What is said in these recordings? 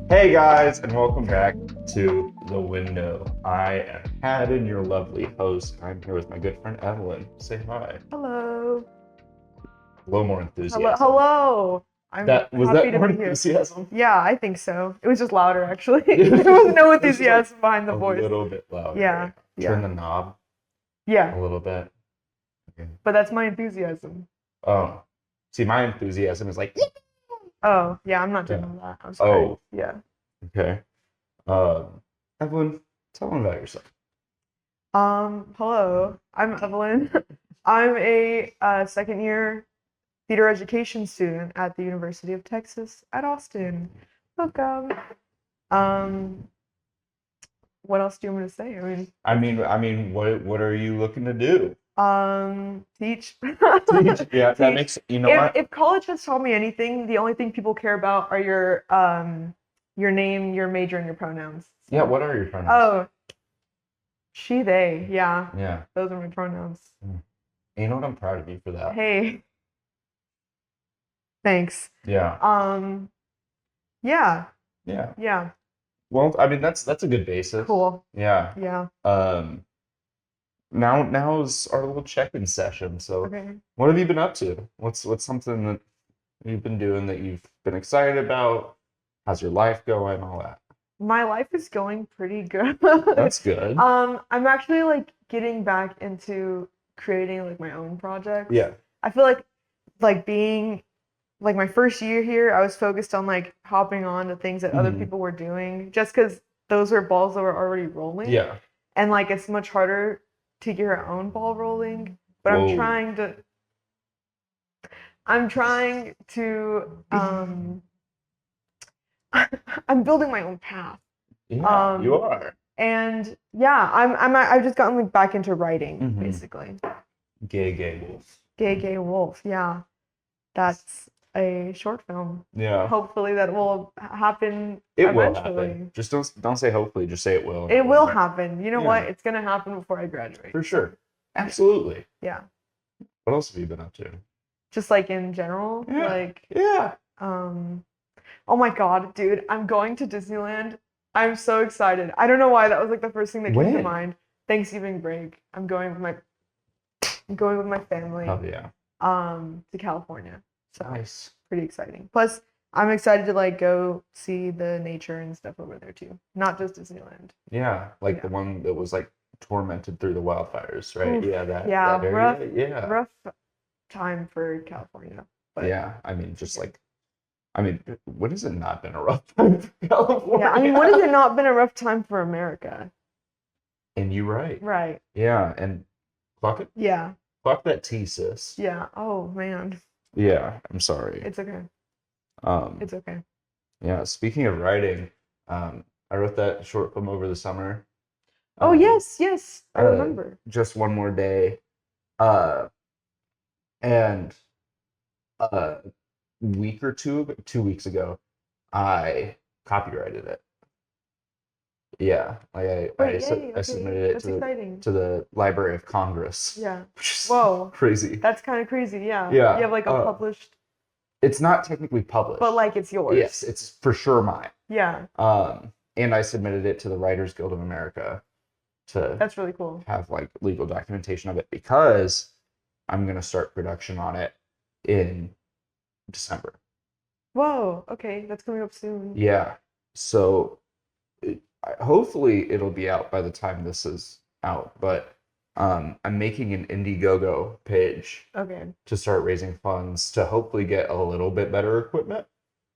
Hey guys, and welcome back to The Window. I am Haddon, your lovely host. I'm here with my good friend Evelyn. Say hi. Hello. A little more Hello. enthusiasm. Hello. I'm That was happy that to more be here. enthusiasm? Yeah, I think so. It was just louder, actually. There was no It's just like enthusiasm behind the a voice. little bit Yeah, louder. Turn yeah, the knob a yeah. little bit. Okay. But that's my enthusiasm. Oh, see, my enthusiasm is like, Oh, yeah, I'm not yeah. doing that. I'm sorry. Oh, Yeah. okay. Evelyn, tell them about yourself. Hello. I'm Evelyn. I'm a second year theater education student at the University of Texas at Austin. Welcome. Um, what else do you want me to say? I mean, what are you looking to do? Teach. Teach. Yeah, that Teach. makes, you know If what? if college has taught me anything, the only thing people care about are your name, your major, and your pronouns. Yeah, So. what are your pronouns? Oh, she, they. Yeah, Yeah. those are my pronouns. Mm. You know what? I'm proud of you for that. Hey, thanks. Yeah. Yeah, Yeah. yeah. Well, I mean that's a good basis. Cool. Yeah. Yeah. Now's our little check-in session. So Okay. what have you been up to? What's something that you've been doing that you've been excited about? How's your life going? All that. My life is going pretty good. That's good. I'm actually like getting back into creating like my own projects. Yeah. I feel like being like my first year here, I was focused on like hopping on to things that other Mhm. people were doing just because those were balls that were already rolling. Yeah. And like it's much harder to get your own ball rolling. But Whoa. I'm trying to I'm building my own path. Yeah, you Um are. and yeah, I've just gotten like back into writing Mhm. basically. Gay wolf. Gay Wolf, yeah. That's a short film. Yeah. Hopefully that will happen It will eventually. happen. Just don't say hopefully, just say it will. It will happen. You know Yeah. what? It's gonna happen before I graduate. For sure. Absolutely. Yeah. What else have you been up to? Just like in general. Yeah. Like Yeah. oh my god, dude, I'm going to Disneyland. I'm so excited. I don't know why that was like the first thing that came to When? mind. Thanksgiving break. I'm going with my family Oh yeah. to California. So Nice. pretty exciting. Plus, I'm excited to like go see the nature and stuff over there too. Not just Disneyland. Yeah. Like the Yeah. one that was like tormented through the wildfires, right? Oof. Yeah, that Yeah, area. rough Yeah. rough time for California. But Yeah. I mean, just like when has it not been a rough time for California? yeah, I mean, what has it not been a rough time for America? And you're right. Right. Yeah. And fuck it. Yeah. Fuck that T, sis. Yeah. Oh man. Yeah. I'm sorry. It's okay. Um, It's okay. yeah. Speaking of writing, I wrote that short film over the summer. Oh yes, yes. I uh, remember. Just one more day. Uh, and a week or 2 weeks ago, I copyrighted it. Yeah, like I Wait, yay, I okay. submitted it That's to exciting. the Library of Congress, Yeah. which is Whoa. crazy. That's kind of crazy, yeah. Yeah, You have like a published, It's not technically published, but like it's yours. yes, it's for sure mine. Yeah. And I submitted it to the Writers Guild of America to That's really cool. have like legal documentation of it because I'm gonna start production on it in December. Whoa, okay. That's coming up soon. Yeah. So hopefully it'll be out by the time this is out, but I'm making an Indiegogo page Okay. to start raising funds to hopefully get a little bit better equipment.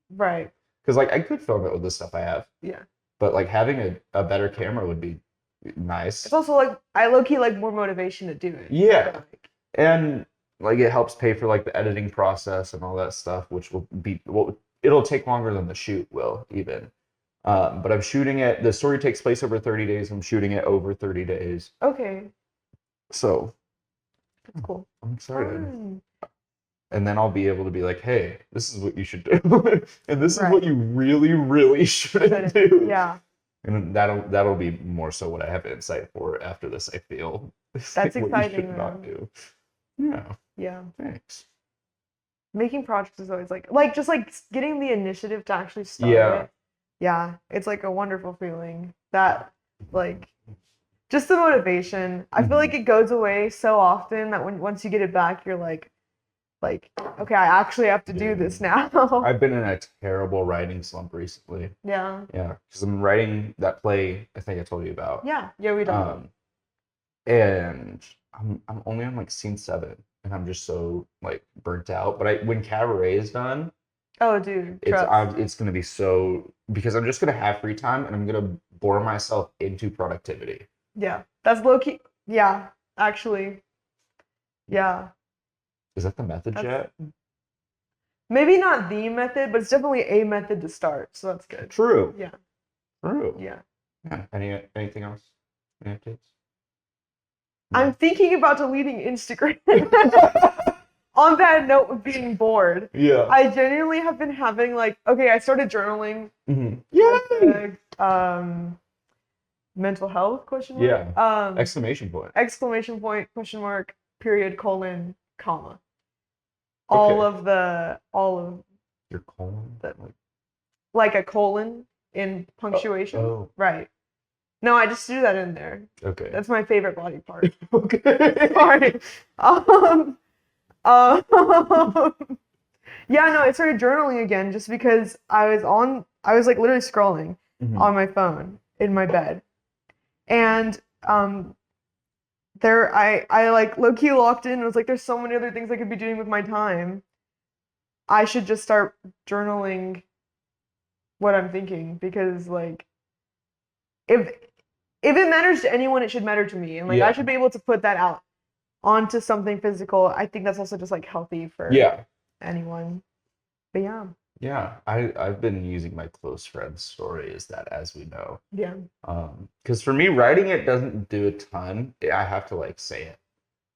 Right. Because like I could film it with the stuff I have, Yeah. but like having a better camera would be nice. It's also like I low key like more motivation to do it. Yeah. Like, And like it helps pay for like the editing process and all that stuff, which it'll take longer than the shoot will even. But I'm shooting it. The story takes place over 30 days. I'm shooting it over 30 days. okay. So That's cool. I'm excited. Fun. And then I'll be able to be like, hey, this is what you should do. And this is Right. what you really, really shouldn't do. Yeah. And that'll be more so what I have insight for after this, I feel. That's what you exciting, should not man. do. Yeah. Yeah. Thanks. Making projects is always like just like getting the initiative to actually start Yeah. it Yeah, it's like a wonderful feeling that like just the motivation. I feel like it goes away so often that once you get it back, you're like okay, I actually have to do this now. I've been in a terrible writing slump recently. Yeah. Yeah, because I'm writing that play I think I told you about. Yeah. Yeah, we don't. And I'm only on like scene 7, and I'm just so like burnt out. But when Cabaret is done, Oh, dude, it's gonna be so, because I'm just gonna have free time and I'm gonna bore myself into productivity. Yeah, that's low key. Yeah, actually, yeah. Is that the method yet? Maybe not the method, but it's definitely a method to start. So that's good. True. Yeah. True. Yeah. Yeah. Anything else? Any updates? I'm thinking about deleting Instagram. On that note of being bored, Yeah. I genuinely have been having like, okay, I started journaling. Yeah. Mental health question mark. Yeah. Exclamation point. Exclamation point, question mark, period, colon, comma. All of your colon, like a colon in punctuation. Oh. Right. No, I just threw that in there. Okay. That's my favorite body part. Okay. Sorry. Yeah, no, I started journaling again just because I was like literally scrolling on my phone in my bed. And there I like low-key locked in and was like, there's so many other things I could be doing with my time. I should just start journaling what I'm thinking, because like if it matters to anyone, it should matter to me. And like I should be able to put that out onto something physical. I think that's also just like healthy for anyone. But yeah. Yeah, I've been using my close friends story as that, as we know. Yeah. Because for me, writing it doesn't do a ton. I have to like say it.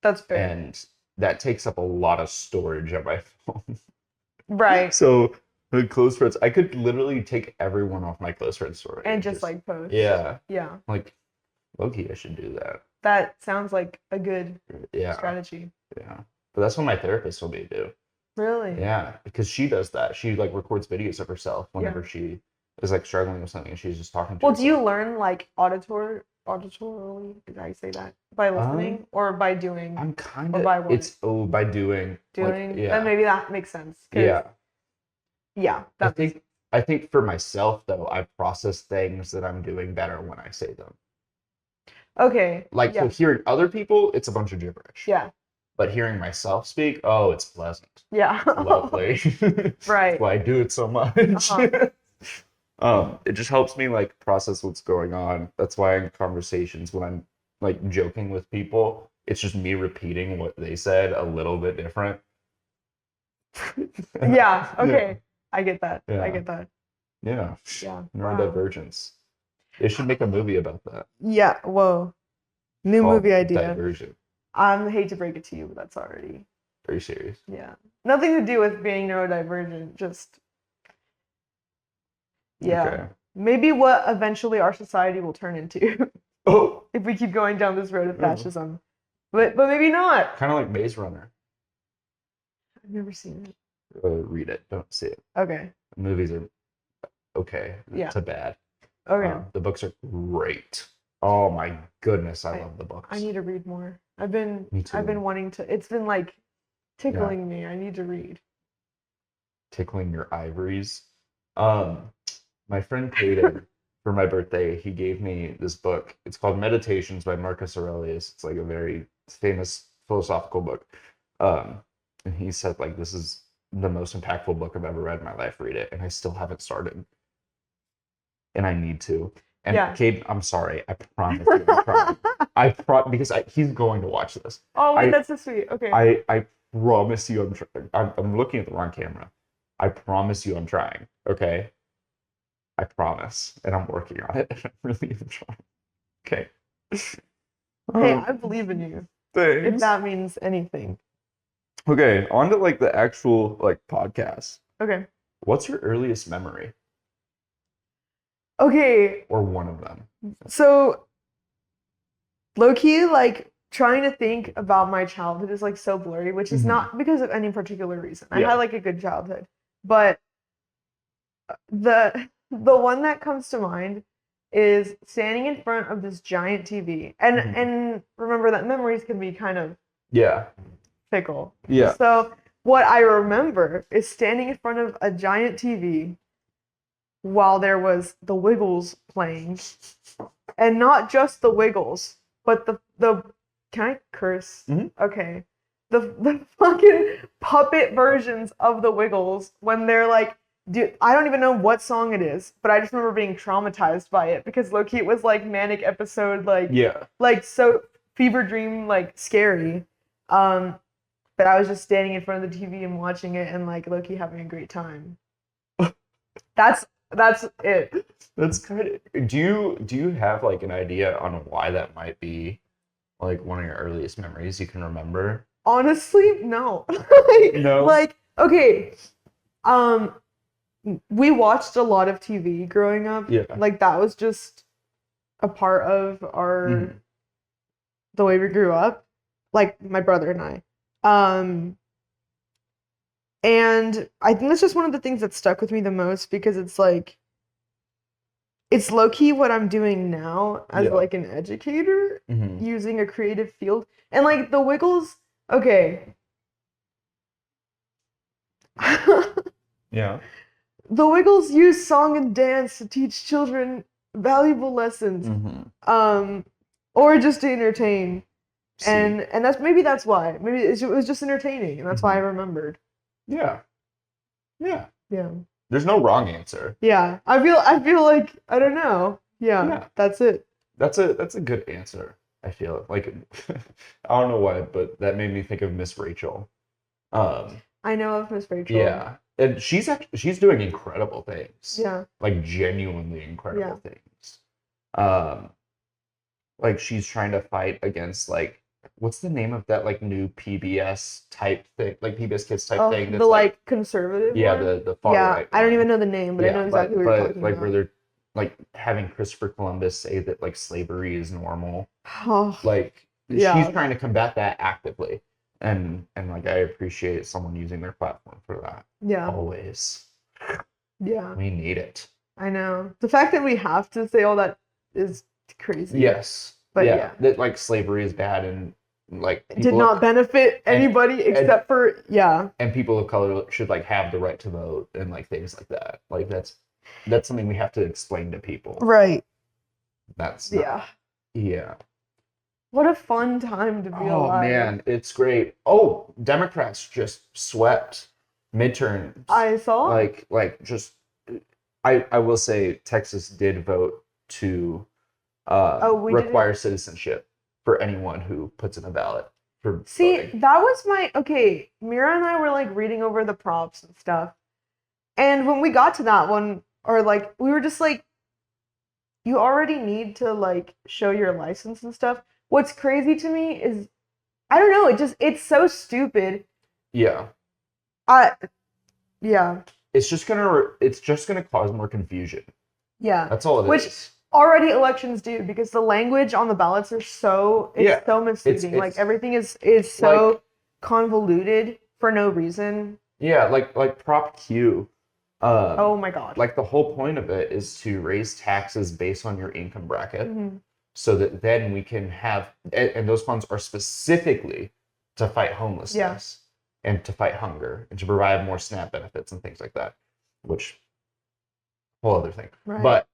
That's fair. And that takes up a lot of storage on my phone. Right. So the close friends, I could literally take everyone off my close friend story and just like post. Yeah. Yeah. Like, low-key, I should do that. That sounds like a good strategy. Yeah. But that's what my therapist told me to do. Really? Yeah, because she does that. She like records videos of herself whenever she is like struggling with something and she's just talking to herself. Do you learn like auditorily? Is that how you say that? By listening or by doing? I'm kind of. By what? It's by doing. Doing. Like, yeah. Then maybe that makes sense. Yeah. Yeah. I think for myself though, I process things that I'm doing better when I say them. Okay. Like so hearing other people, it's a bunch of gibberish. Yeah. But hearing myself speak, oh, it's pleasant. Yeah. It's lovely. Right. That's why I do it so much. It just helps me like process what's going on. That's why in conversations when I'm like joking with people, it's just me repeating what they said a little bit different. Yeah. Okay. Yeah. I get that. Yeah. I get that. Yeah. Yeah. Neurodivergence. They should make a movie about that. Yeah. Whoa. New movie idea. Divergent. I hate to break it to you, but that's already. Are you serious? Yeah. Nothing to do with being neurodivergent. Just. Yeah. Okay. Maybe what eventually our society will turn into. Oh. If we keep going down this road of fascism. But maybe not. Kind of like Maze Runner. I've never seen it. Read it. Don't see it. Okay. The movies are okay. Yeah. To bad. Okay. The books are great. Oh my goodness, I love the books. I need to read more. I've been wanting to. It's been like tickling me. I need to read. Tickling your ivories. My friend Peyton, for my birthday, he gave me this book. It's called Meditations by Marcus Aurelius. It's like a very famous philosophical book. And he said like, this is the most impactful book I've ever read in my life. Read it. And I still haven't started. And I need to. And Cade, I'm sorry. I promise you I'm trying. Because he's going to watch this. Oh, wait, that's so sweet. Okay. I promise you I'm looking at the wrong camera. I promise you I'm trying. Okay? I promise. And I'm working on it. I really am trying. Okay. Hey, I believe in you. Thanks. If that means anything. Okay, on to like the actual like podcast. Okay. What's your earliest memory? Okay. Or one of them. So low-key, like trying to think about my childhood is like so blurry, which is not because of any particular reason. I had like a good childhood. But the the one that comes to mind is standing in front of this giant TV. And Mhm. and remember that memories can be kind of Yeah. fickle. Yeah. So what I remember is standing in front of a giant TV while there was the Wiggles playing. And not just the Wiggles, but the can I curse? Mhm. Okay. The fucking puppet versions of the Wiggles when they're like, dude, I don't even know what song it is, but I just remember being traumatized by it because low-key it was like manic episode, Yeah. like so fever dream, like scary. But I was just standing in front of the TV and watching it and like low-key having a great time. That's it. That's kind of. Do you have like an idea on why that might be like one of your earliest memories you can remember? Honestly, no. No. Like, okay, um, we watched a lot of TV growing up. Yeah. Like that was just a part of our Mhm. the way we grew up. Like my brother and I. And I think that's just one of the things that stuck with me the most because it's like it's low key what I'm doing now as Yeah. like an educator Mhm. using a creative field. And like the Wiggles, okay. Yeah. The Wiggles use song and dance to teach children valuable lessons, Mhm. or just to entertain. See. And that's why. Maybe it was just entertaining, and that's why I Mhm. remembered. Yeah. Yeah. Yeah. There's no wrong answer. Yeah. I feel like I don't know. Yeah. Yeah. That's it. That's a good answer. I feel like I don't know why, but that made me think of Miss Rachel. Um, I know of Miss Rachel. yeah, and she's doing incredible things. Yeah. Like genuinely incredible Yeah. things. Um, like she's trying to fight against like what's the name of that like new PBS type thing, like PBS Kids type Oh, thing the that's like conservative yeah, one? the far Yeah. right I don't one. even know the name, but I Yeah, know exactly what you're talking like about. where they're like having Christopher Columbus say that like slavery is normal. Oh, Like yeah. she's trying to combat that actively. And like I appreciate someone using their platform for that. Yeah. Always. Yeah. We need it. I know. The fact that we have to say all that is crazy. Yes. But yeah. yeah. That like slavery is bad and like It did not benefit anybody except for and people of color should like have the right to vote and like things like that. Like that's something we have to explain to people. Right. That's not, yeah. What a fun time to be Oh alive. man, it's great. Oh, Democrats just swept midterms. I saw. Like just I will say Texas did vote to require citizenship for anyone who puts in a ballot for voting. That was my okay. Mira and I were like reading over the prompts and stuff. And when we got to that one, or like we were just like, you already need to like show your license and stuff. What's crazy to me is I don't know, it's so stupid. Yeah. Yeah. It's just gonna cause more confusion. Yeah. That's all it is. Which already elections do because the language on the ballots are so so misleading. It's like everything is so like, convoluted for no reason. Yeah, like Prop Q. Oh my god. Like the whole point of it is to raise taxes based on your income bracket. So that then we can have, and those funds are specifically to fight homelessness and to fight hunger and to provide more SNAP benefits and things like that, which whole other thing. Right. But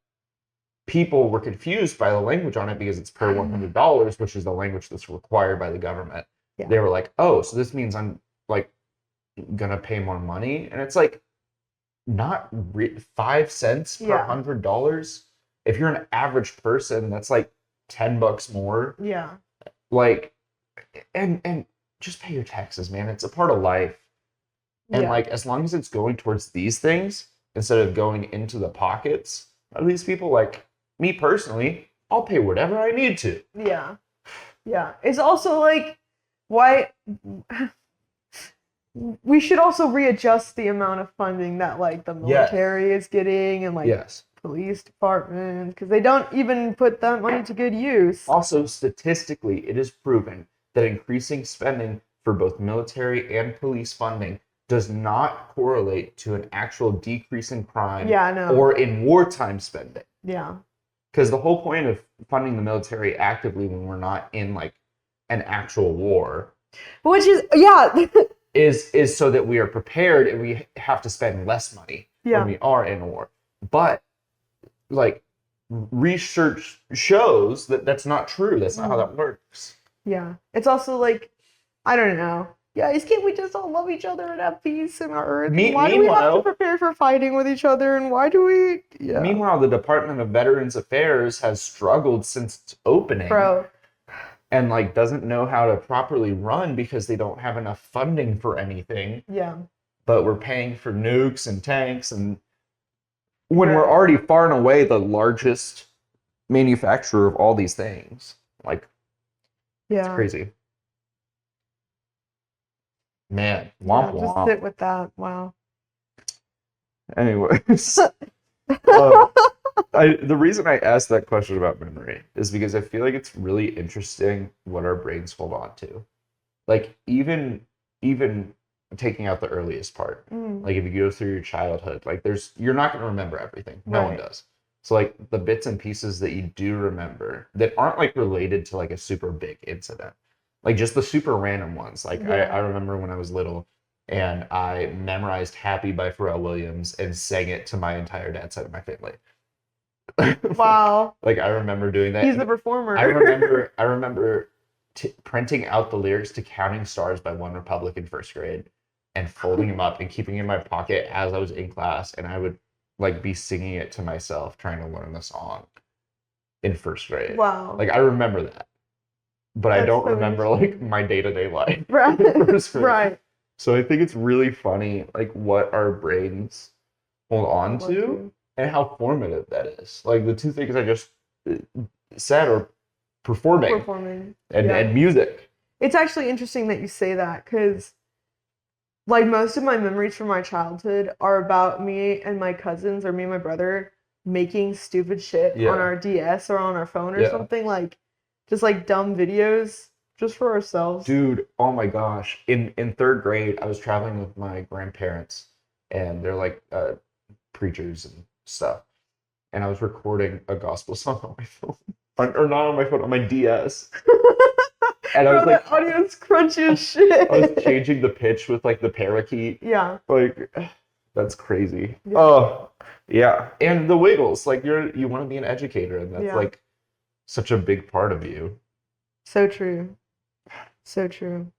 people were confused by the language on it because it's per $100, which is the language that's required by the government. Yeah. They were like, oh, so this means I'm like gonna pay more money, and it's like not 5 cents per $100. If you're an average person, that's like $10 more. Yeah. Like, and just pay your taxes, man. It's a part of life. And like, as long as it's going towards these things instead of going into the pockets of these people, like me personally, I'll pay whatever I need to. Yeah. Yeah. It's also like, why we should also readjust the amount of funding that like the military is getting and like police departments, because they don't even put that money to good use. Also, statistically, it is proven that increasing spending for both military and police funding does not correlate to an actual decrease in crime Yeah, no. or in wartime spending. Yeah. Because the whole point of funding the military actively when we're not in like an actual war Which is, yeah. is so that we are prepared and we have to spend less money when we are in a war. But like research shows that that's not true. That's not how that works. Yeah. It's also like, I don't know. Guys, can't we just all love each other and have peace in our earth? Why do we have to prepare for fighting with each other? And why do we? Yeah. Meanwhile, the Department of Veterans Affairs has struggled since its opening. Bro. And like doesn't know how to properly run because they don't have enough funding for anything. Yeah. But we're paying for nukes and tanks, and when we're already far and away the largest manufacturer of all these things. Like, it's crazy. Man, womp womp. Just sit with that. Wow. Anyways, the reason I asked that question about memory is because I feel like it's really interesting what our brains hold on to. Like even taking out the earliest part. Like if you go through your childhood, like you're not going to remember everything. No one does. So like the bits and pieces that you do remember that aren't like related to like a super big incident. Like just the super random ones. Like I remember when I was little and I memorized Happy by Pharrell Williams and sang it to my entire dad's side of my family. Wow. Like I remember doing that. He's the performer. I remember printing out the lyrics to Counting Stars by One Republic in first grade and folding them up and keeping in my pocket as I was in class, and I would like be singing it to myself trying to learn the song in first grade. Wow. Like I remember that. But I don't remember like my day-to-day life. Right. Right. So I think it's really funny like what our brains hold on to and how formative that is. Like the two things I just said are performing and music. It's actually interesting that you say that because like most of my memories from my childhood are about me and my cousins or me and my brother making stupid shit on our DS or on our phone or something, like just like dumb videos just for ourselves. Dude, oh my gosh. In third grade, I was traveling with my grandparents and they're like preachers and stuff. And I was recording a gospel song on my phone. Or not on my phone, on my DS. And I was like, the audio's crunchy as shit. I was changing the pitch with like the parakeet. Yeah. Like, that's crazy. Yeah. Oh, yeah. And the Wiggles, like you want to be an educator, and that's like such a big part of you. So true. So true.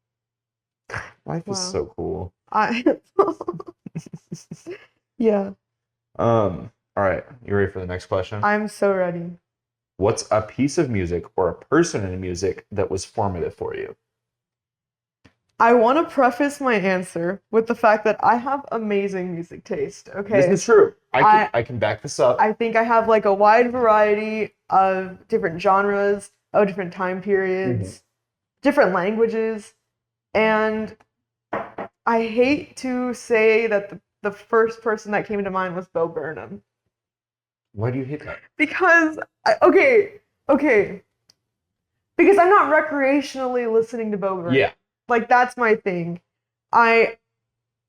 Life is so cool. Yeah. All right. You ready for the next question? I'm so ready. What's a piece of music or a person in music that was formative for you? I want to preface my answer with the fact that I have amazing music taste. Okay. This is true. I can back this up. I think I have like a wide variety of different genres, of different time periods, different languages, and I hate to say that the first person that came to mind was Bo Burnham. Why do you hate that? Because, okay. Because I'm not recreationally listening to Bo Burnham. Yeah. Like, that's my thing.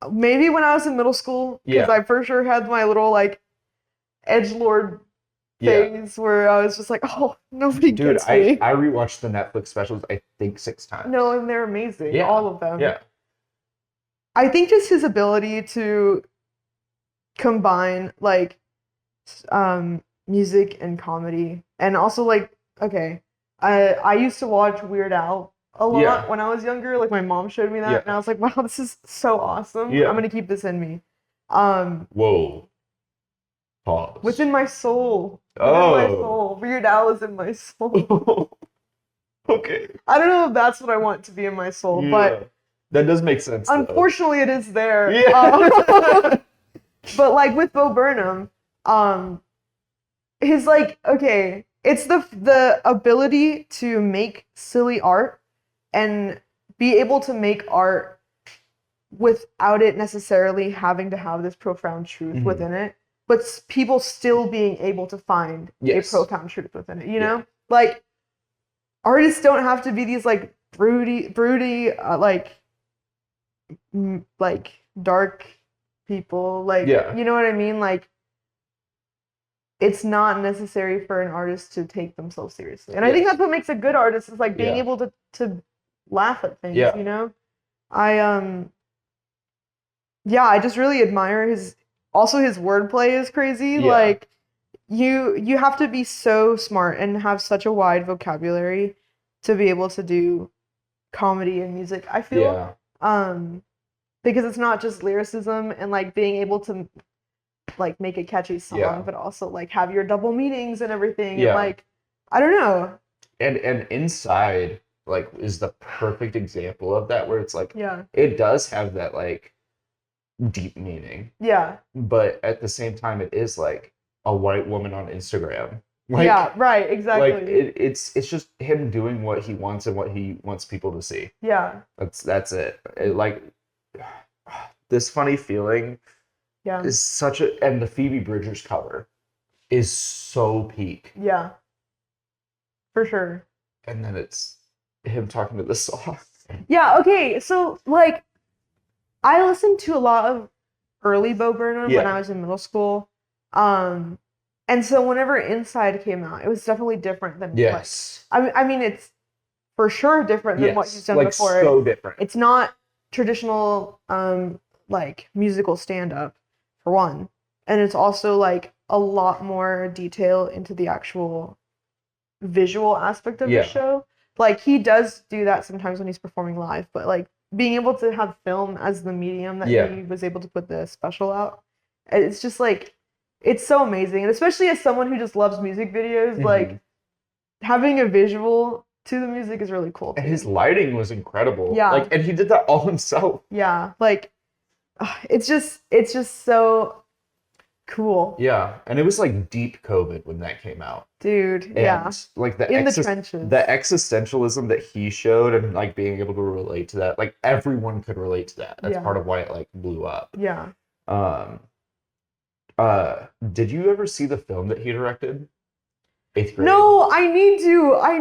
Maybe when I was in middle school, because I for sure had my little, like, edgelord phase where I was just like, oh, nobody gets me. Dude, I rewatched the Netflix specials, I think 6 times. No, and they're amazing. Yeah. All of them. Yeah. I think just his ability to combine, like, music and comedy, and also like I used to watch Weird Al a lot when I was younger. Like my mom showed me that, and I was like, wow, this is so awesome. I'm gonna keep this in me. Whoa. Pause. Within my soul. My soul. Weird Al is in my soul. Okay. I don't know if that's what I want to be in my soul, but that does make sense. Unfortunately, it is there. Yeah. But like with Bo Burnham, his like, it's the ability to make silly art and be able to make art without it necessarily having to have this profound truth within it, but people still being able to find a profound truth within it, you know? Like, artists don't have to be these like broody, like dark people. Like, Yeah. you know what I mean? Like, it's not necessary for an artist to take themselves seriously. And I think Yes. that's what makes a good artist is like being Yeah. able to laugh at things, Yeah. you know? I yeah, I just really admire his also his wordplay is crazy. Yeah. Like you have to be so smart and have such a wide vocabulary to be able to do comedy and music, I feel. Yeah. Because it's not just lyricism and like being able to like make a catchy song, Yeah. but also like have your double meanings and everything. And Yeah. like I don't know. And Inside like is the perfect example of that, where it's like Yeah. it does have that like deep meaning, Yeah. but at the same time it is like a white woman on Instagram. Like Yeah, right, exactly. it's just him doing what he wants and what he wants people to see. Yeah. That's it. Like this funny feeling Yeah. is such a, and the Phoebe Bridgers cover is so peak. Yeah. For sure. And then it's him talking to the song. Yeah, okay. So like I listened to a lot of early Bo Burnham when Yeah. I was in middle school. And so whenever Inside came out, it was definitely different than Yes. I mean it's for sure different than what he's done like before. so different. It's not traditional like musical stand-up for one. And it's also like a lot more detail into the actual visual aspect of Yeah. the show. Like he does do that sometimes when he's performing live, but like being able to have film as the medium that Yeah. he was able to put the special out, it's just like it's so amazing. And especially as someone who just loves music videos, like having a visual to the music is really cool. And too. his lighting was incredible. Yeah. Like, and he did that all himself. Yeah, like it's just so cool. Yeah. And it was like deep COVID when that came out. Dude, And yeah. like the In the trenches. the existentialism that he showed and like being able to relate to that, like everyone could relate to that. That's Yeah. part of why it like blew up. Yeah. Did you ever see the film that he directed? 8th grade. No, I need to. I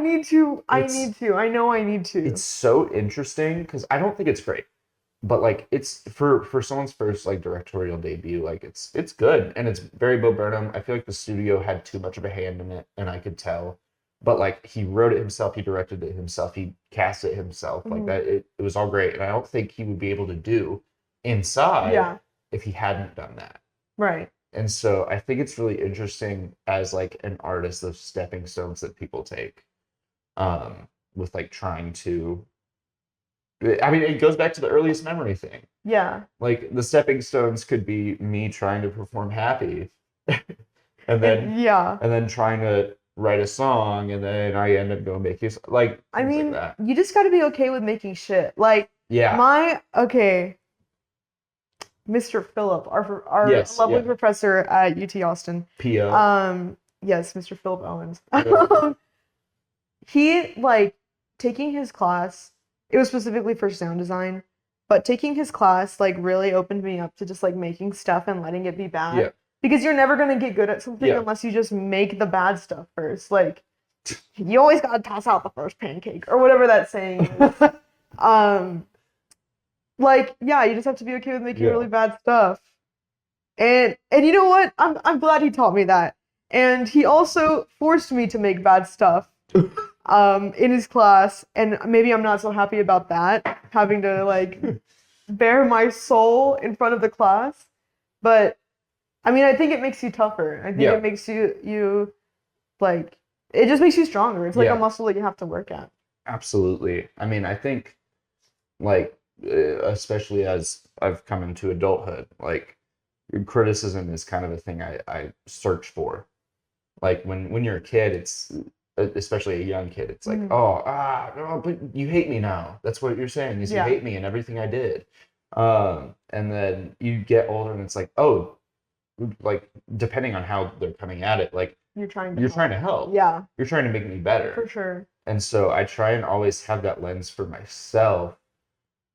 know I need to. It's so interesting because I don't think it's great, but like it's for someone's first like directorial debut, like it's good and it's very Bo Burnham. I feel like the studio had too much of a hand in it, and I could tell. But like he wrote it himself, he directed it himself, he cast it himself, like that. It was all great, and I don't think he would be able to do Inside if he hadn't done that. Right. And so I think it's really interesting as like an artist, the stepping stones that people take, with like trying to. I mean, it goes back to the earliest memory thing. Yeah. Like the stepping stones could be me trying to perform Happy, and then and then trying to write a song, and then I end up going make you like. I mean, like that. you just got to be okay with making shit. Like Yeah. Mr. Phillip, our Yes, lovely yeah. professor at UT Austin. P.O. Yes, Mr. Phillip Owens. Yeah. He like taking his class. It was specifically for sound design, but taking his class like really opened me up to just like making stuff and letting it be bad. Yeah. Because you're never gonna get good at something Yeah. unless you just make the bad stuff first. Like you always gotta toss out the first pancake or whatever that saying is. Like yeah, you just have to be okay with making really bad stuff. And you know what? I'm glad he taught me that. And he also forced me to make bad stuff in his class, and maybe I'm not so happy about that, having to like bare my soul in front of the class. But I mean, I think it makes you tougher. I think it makes you like it just makes you stronger. It's like a muscle that you have to work at. Absolutely. I mean, I think like especially as I've come into adulthood, like criticism is kind of a thing I search for. Like when you're a kid, it's especially a young kid, it's like, no, but you hate me now. That's what you're saying is you hate me and everything I did. And then you get older and it's like, oh, like depending on how they're coming at it, like you're trying to help. Yeah. You're trying to make me better. For sure. And so I try and always have that lens for myself.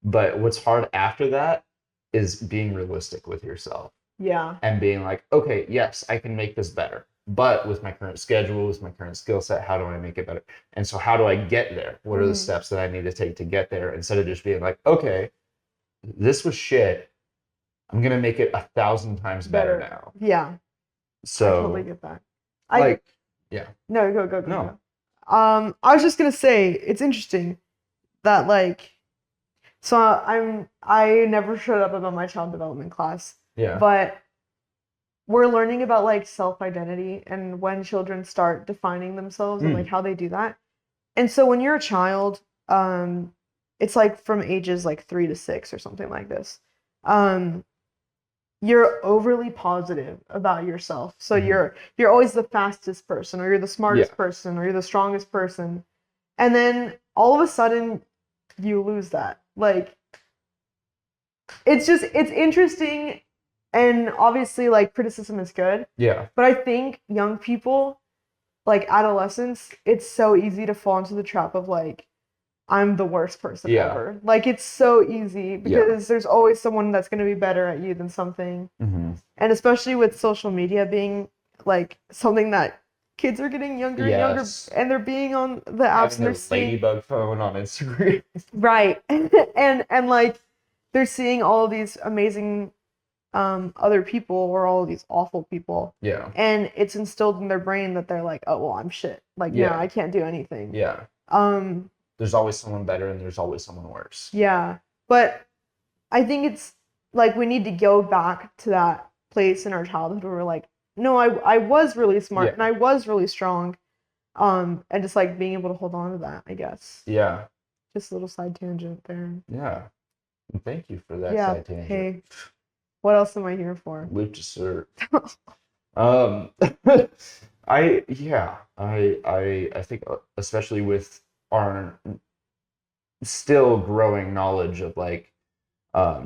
But what's hard after that is being realistic with yourself. Yeah. And being like, okay, yes, I can make this better. But with my current schedule, with my current skill set, how do I make it better? And so how do I get there? What are the steps that I need to take to get there? Instead of just being like, okay, this was shit. I'm gonna make it 1,000 times better now. Yeah, I totally So get that. like, yeah, No, go. no, I was just gonna say it's interesting that like so I never showed up about my child development class, yeah, but we're learning about like self-identity and when children start defining themselves and like mm, how they do that. And so when you're a child, it's like from ages like 3 to 6 or something like this. Um, you're overly positive about yourself. So mhm, you're always the fastest person, or you're the yeah, smartest person, or you're the strongest person. And then all of a sudden you lose that. Like it's interesting, and obviously like criticism is good, yeah, but I think young people, like adolescents, it's so easy to fall into the trap of like I'm the worst person yeah, ever. Like it's so easy yeah, because there's always someone that's going to be better at you than something. hmm, And especially with social media being like something that kids are getting younger and younger, yes. and they're being on the apps Having and they're the seeing ladybug phone on Instagram. right. And like they're seeing all of these amazing other people or all of these awful people, Yeah, and it's instilled in their brain that they're like, oh well, I'm shit, like no, yeah, I can't do anything. yeah. um There's always someone better and there's always someone worse. yeah, but I think it's like we need to go back to that place in our childhood where we're like, no, I was really smart Yeah, and I was really strong, and just like being able to hold on to that, I guess. yeah, Just a little side tangent there. yeah. And thank you for that Yeah, side tangent. hey, what else am I here for? Live to serve. Um, I think especially with our still growing knowledge of like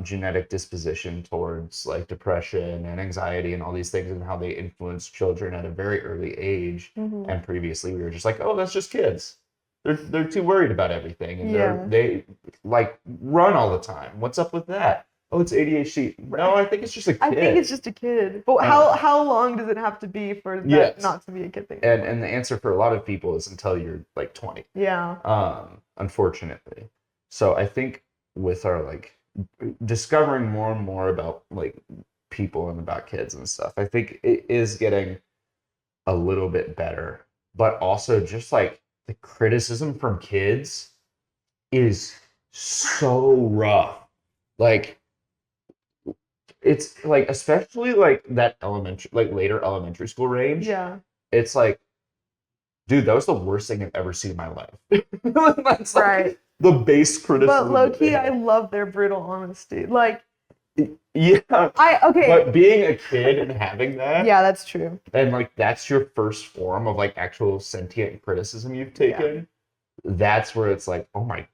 genetic disposition towards like depression and anxiety and all these things and how they influence children at a very early age. Hmm. And previously we were just like, oh, that's just kids. They're too worried about everything and Yeah. they like run all the time. What's up with that? Oh, it's ADHD. No, I think it's just a I think it's kid. just a kid. But Uh, how long does it have to be for that yes. not to be a kid thing? And the answer for a lot of people is until you're like 20. Yeah. Unfortunately. So I think with our like discovering more and more about like people and about kids and stuff, I think it is getting a little bit better. But also just like the criticism from kids is so rough. Like it's like especially like that elementary like later elementary school range. Yeah. It's like, dude, that was the worst thing I've ever seen in my life. That's like Right. the base But criticism low that they key, I have. love their brutal honesty. Like, Yeah, okay. but being a kid and having that, Yeah, that's true. and like that's your first form of like actual sentient criticism you've Yeah. taken, that's where it's like, oh my,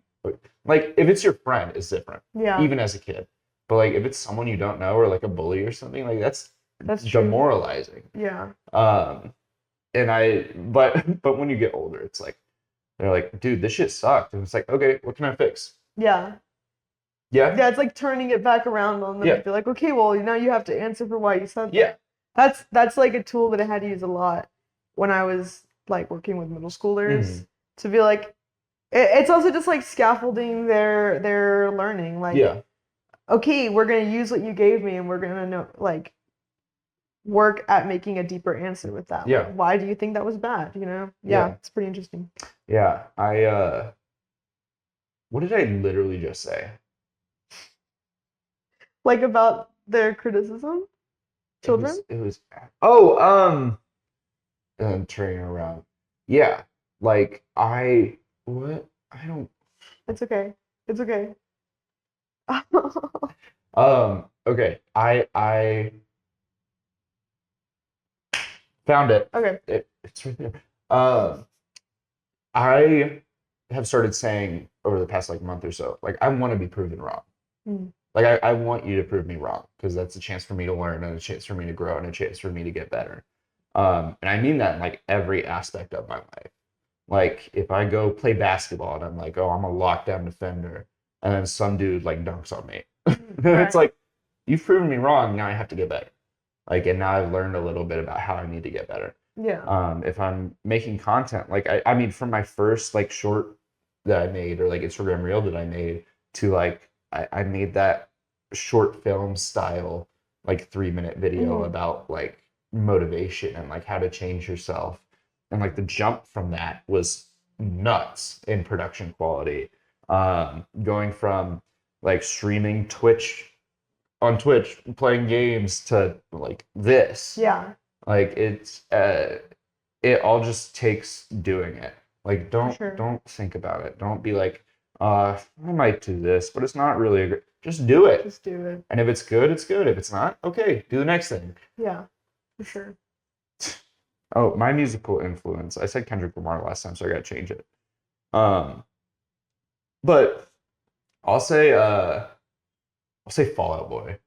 like if it's your friend, it's different, Yeah. even as a kid. But like if it's someone you don't know or like a bully or something, like that's true. demoralizing. Yeah. And but when you get older, it's like they're like, dude, this shit sucked. And it's like, okay, what can I fix? Yeah. Yeah. Yeah, it's like turning it back around on them Yeah. to be like, okay, well, now you have to answer for why you said that. Yeah. That's like a tool that I had to use a lot when I was like working with middle schoolers Mhm. to be like, it's also just like scaffolding their learning. Like, Yeah. okay, we're gonna use what you gave me, and we're gonna know like work at making a deeper answer with that. Yeah. Like, why do you think that was bad? You know? Yeah, Yeah. it's pretty interesting. Yeah. What did I literally just say? Like about their criticism, children. It was oh, I'm turning around. Yeah. Like what? I don't It's okay. It's okay. okay. I found it. Okay. It's right there. I have started saying over the past like month or so, like I want to be proven wrong. Mm. Like I want you to prove me wrong because that's a chance for me to learn and a chance for me to grow and a chance for me to get better. And I mean that in like every aspect of my life. Like if I go play basketball and I'm like, oh, I'm a lockdown defender, and then some dude like dunks on me, then it's like you've proven me wrong. Now I have to get better. Like, and now I've learned a little bit about how I need to get better. Yeah. If I'm making content, like I mean, from my first like short that I made or like Instagram reel that I made to like I made that short film style, like 3-minute video about like motivation and like how to change yourself. And like the jump from that was nuts in production quality. Going from like streaming Twitch playing games to like this. Yeah. Like it all just takes doing it. Like Sure. don't think about it. Don't be like, I might do this, but it's not really just do it. Just do it. And if it's good, it's good. If it's not, okay, do the next thing. Yeah, for sure. Oh, my musical influence. I said Kendrick Lamar last time, so I gotta change it. But I'll say Fall Out Boy.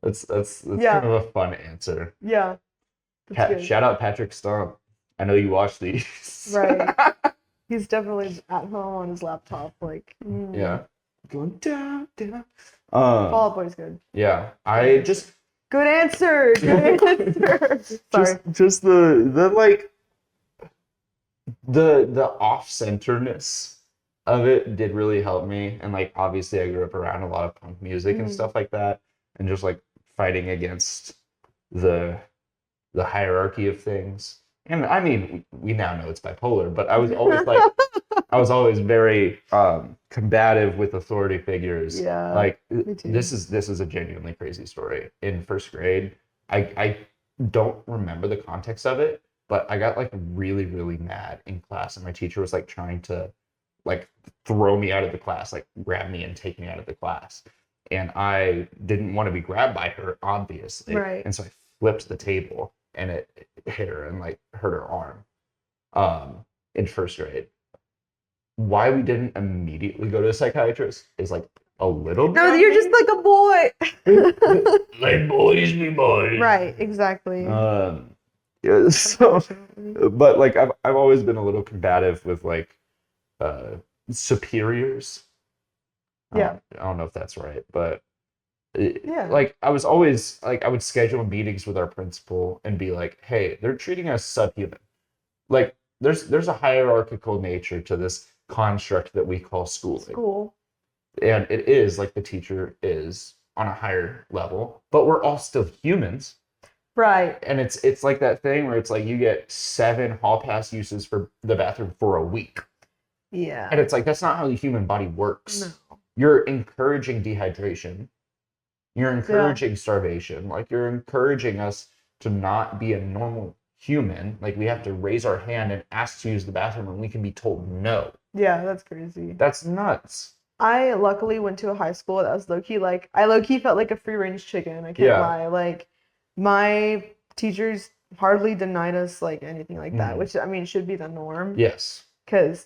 That's Yeah. kind of a fun answer. Yeah. That's good. Shout out Patrick Stump. I know you watch these. Right. He's definitely at home on his laptop, like. Yeah. Going down, down. Fall Out Boy's good. Yeah. I just Good answer. Good answer. Sorry. just the like the off-centeredness of it did really help me. And like obviously I grew up around a lot of punk music and stuff like that. And just like fighting against the hierarchy of things. And I mean, we now know it's bipolar, but I was always like, I was always very combative with authority figures. Yeah, Like me too. this is a genuinely crazy story. In first grade, I don't remember the context of it, but I got like really, really mad in class, and my teacher was like trying to like throw me out of the class, like grab me and take me out of the class. And I didn't want to be grabbed by her, obviously. Right. And so I flipped the table and it hit her and like hurt her arm in first grade. Why we didn't immediately go to a psychiatrist is like a little bit. No, you're just like a boy. Like boys be boys. Right, exactly. Yeah, so but like I've always been a little combative with like superiors. Yeah. I don't know if that's right, but Yeah. like I was always like I would schedule meetings with our principal and be like, hey, they're treating us subhuman. Like there's a hierarchical nature to this construct that we call schooling. School. And it is like the teacher is on a higher level, but we're all still humans. Right. And it's like that thing where it's like you get 7 hall pass uses for the bathroom for a week. Yeah. And it's like that's not how the human body works. No. You're encouraging dehydration. You're encouraging starvation. Like you're encouraging us to not be a normal human. Like we have to raise our hand and ask to use the bathroom and we can be told no. Yeah, that's crazy. That's nuts. I luckily went to a high school that was low-key like I low-key felt like a free-range chicken. I can't lie. Like my teachers hardly denied us like anything like that, which I mean should be the norm. Yes. Because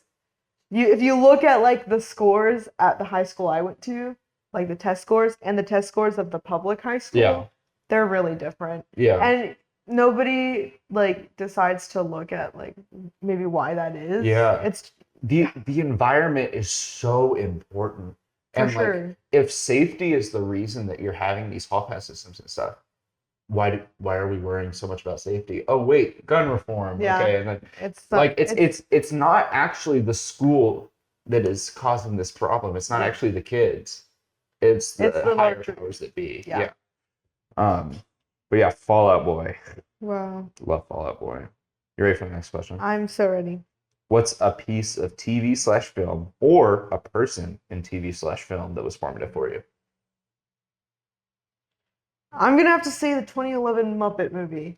if you look at like the scores at the high school I went to, like the test scores and the test scores of the public high school, they're really different. Yeah. And nobody like decides to look at like maybe why that is. Yeah. It's the environment is so important. For And sure. like if safety is the reason that you're having these hall pass systems and stuff, why are we worrying so much about safety? Oh wait, gun reform. Yeah. Okay, and then it's like it's not actually the school that is causing this problem. It's not actually the kids. It's the higher larger powers that be. Yeah. But yeah, Fall Out Boy. Wow. Love Fall Out Boy. You ready for the next question? I'm so ready. What's a piece of TV/film or a person in TV/film that was formative for you? I'm gonna have to say the 2011 Muppet movie.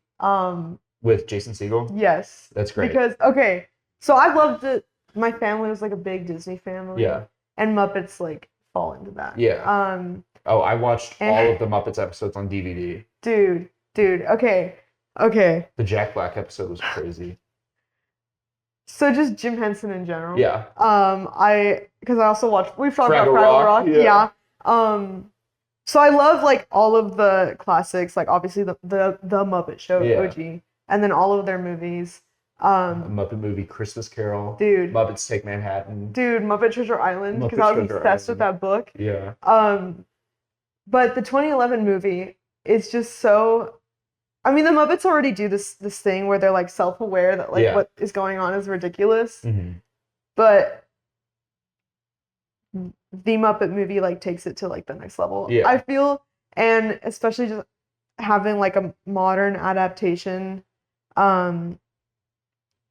With Jason Segel? Yes. That's great. Because okay, so I loved it. My family was like a big Disney family. Yeah. And Muppets like fall into that. Yeah. Oh, I watched all of the Muppets episodes on DVD. Dude. Okay. The Jack Black episode was crazy. So just Jim Henson in general. Yeah. Because I also watched. We've talked about Fraggle Fraggle Rock. yeah. So I love like all of the classics, like obviously the Muppet Show, Yeah. OG, and then all of their movies. Muppet movie, Christmas Carol. Dude. Muppets Take Manhattan. Dude, Muppet Treasure Island, because I was obsessed with that book. Yeah. But the 2011 movie is just so. I mean, the Muppets already do this thing where they're like self-aware that like what is going on is ridiculous. Mm-hmm. But the Muppet movie like takes it to like the next level. Yeah. I feel, and especially just having like a modern adaptation um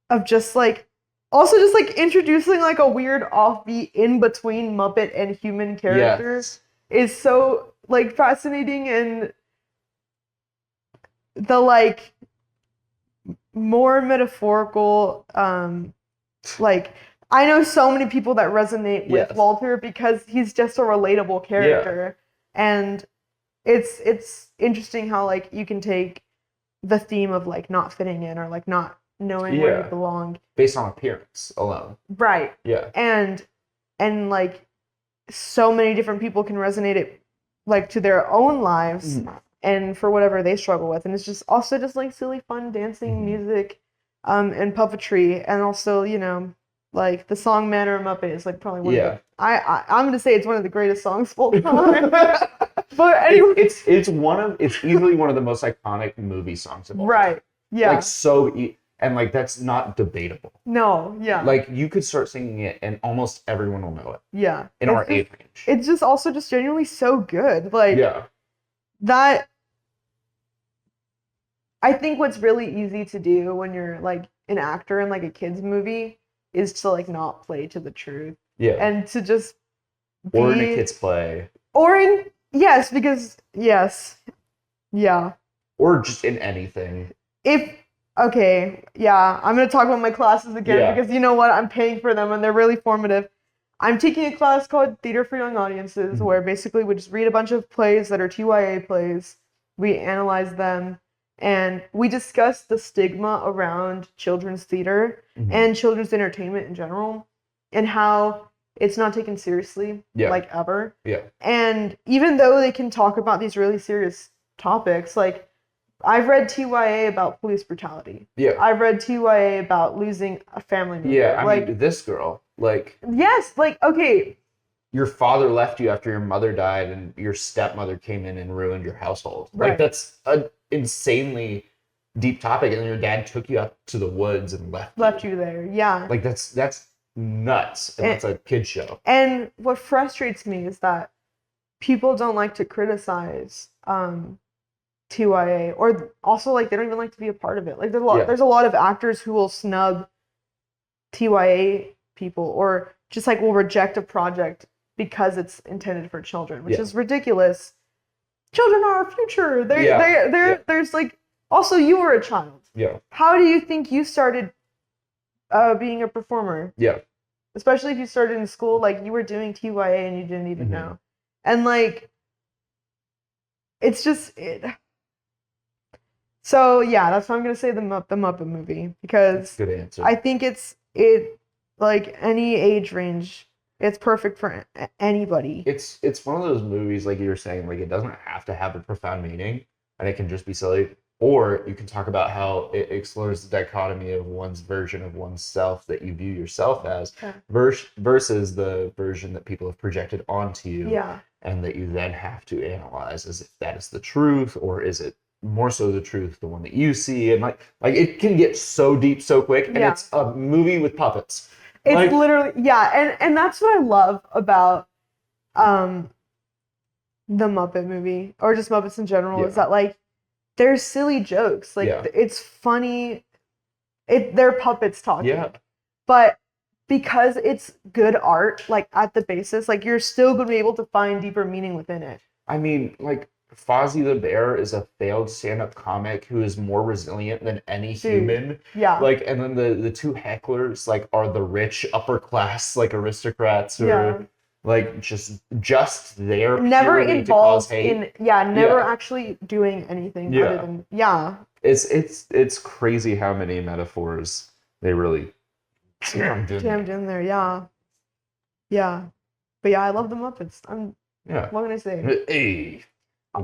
of just like also just like introducing like a weird offbeat in between Muppet and human characters is so like fascinating, and the like more metaphorical like I know so many people that resonate with Yes. Walter because he's just a relatable character. And it's interesting how like you can take the theme of like not fitting in or like not knowing where you Yeah. belong Based on appearance alone. right Yeah. and like so many different people can resonate it like to their own lives and for whatever they struggle with, and it's just also just like silly fun dancing music and puppetry, and also like the song Man or Muppet is like probably one of the I'm gonna say it's one of the greatest songs of all time. But anyway, it's easily one of the most iconic movie songs of all time. Right. Yeah. Like and like that's not debatable. No, yeah. Like you could start singing it and almost everyone will know it. Yeah. In our age range. It's just also just genuinely so good. Like that I think what's really easy to do when you're like an actor in like a kids movie is to like not play to the truth. Yeah. And to just or in a kid's play. Or in yes, because yes. Yeah. Or just in anything. Okay, yeah, I'm gonna talk about my classes again because you know what? I'm paying for them and they're really formative. I'm taking a class called Theater for Young Audiences where basically we just read a bunch of plays that are TYA plays. We analyze them and we discuss the stigma around children's theater and children's entertainment in general and how it's not taken seriously, like ever. Yeah. And even though they can talk about these really serious topics, like I've read TYA about police brutality. Yeah. I've read TYA about losing a family member. Yeah, I mean, this girl, like... Yes, like, okay. Your father left you after your mother died and your stepmother came in and ruined your household. Right. Like, that's an insanely deep topic. And then your dad took you out to the woods and left you there, yeah. Like, that's nuts. And that's a kid's show. And what frustrates me is that people don't like to criticize... TYA, or also like they don't even like to be a part of it. Like there's a lot of actors who will snub TYA people or just like will reject a project because it's intended for children, which is ridiculous. Children are our future. There's like also you were a child. Yeah. How do you think you started being a performer? Yeah. Especially if you started in school, like you were doing TYA and you didn't even know. And like it's just So yeah, that's why I'm gonna say the Muppet movie because good answer. I think it like any age range, it's perfect for anybody. It's one of those movies like you were saying, like it doesn't have to have a profound meaning, and it can just be silly. Or you can talk about how it explores the dichotomy of one's version of oneself that you view yourself as versus the version that people have projected onto you. Yeah. And that you then have to analyze as if that is the truth, or is it more so the truth, the one that you see, and like it can get so deep so quick, and it's a movie with puppets. It's like, literally and that's what I love about the Muppet movie or just Muppets in general is that like there's silly jokes, like it's funny, they're puppets talking, but because it's good art, like at the basis, like you're still going to be able to find deeper meaning within it. I mean, like Fozzie the Bear is a failed stand-up comic who is more resilient than any human. Yeah. Like, and then the two hecklers like are the rich upper class like aristocrats who are like just there never involved to cause hate. never actually doing anything other than It's crazy how many metaphors they really jammed in there. But I love the Muppets. What can I say? Hey.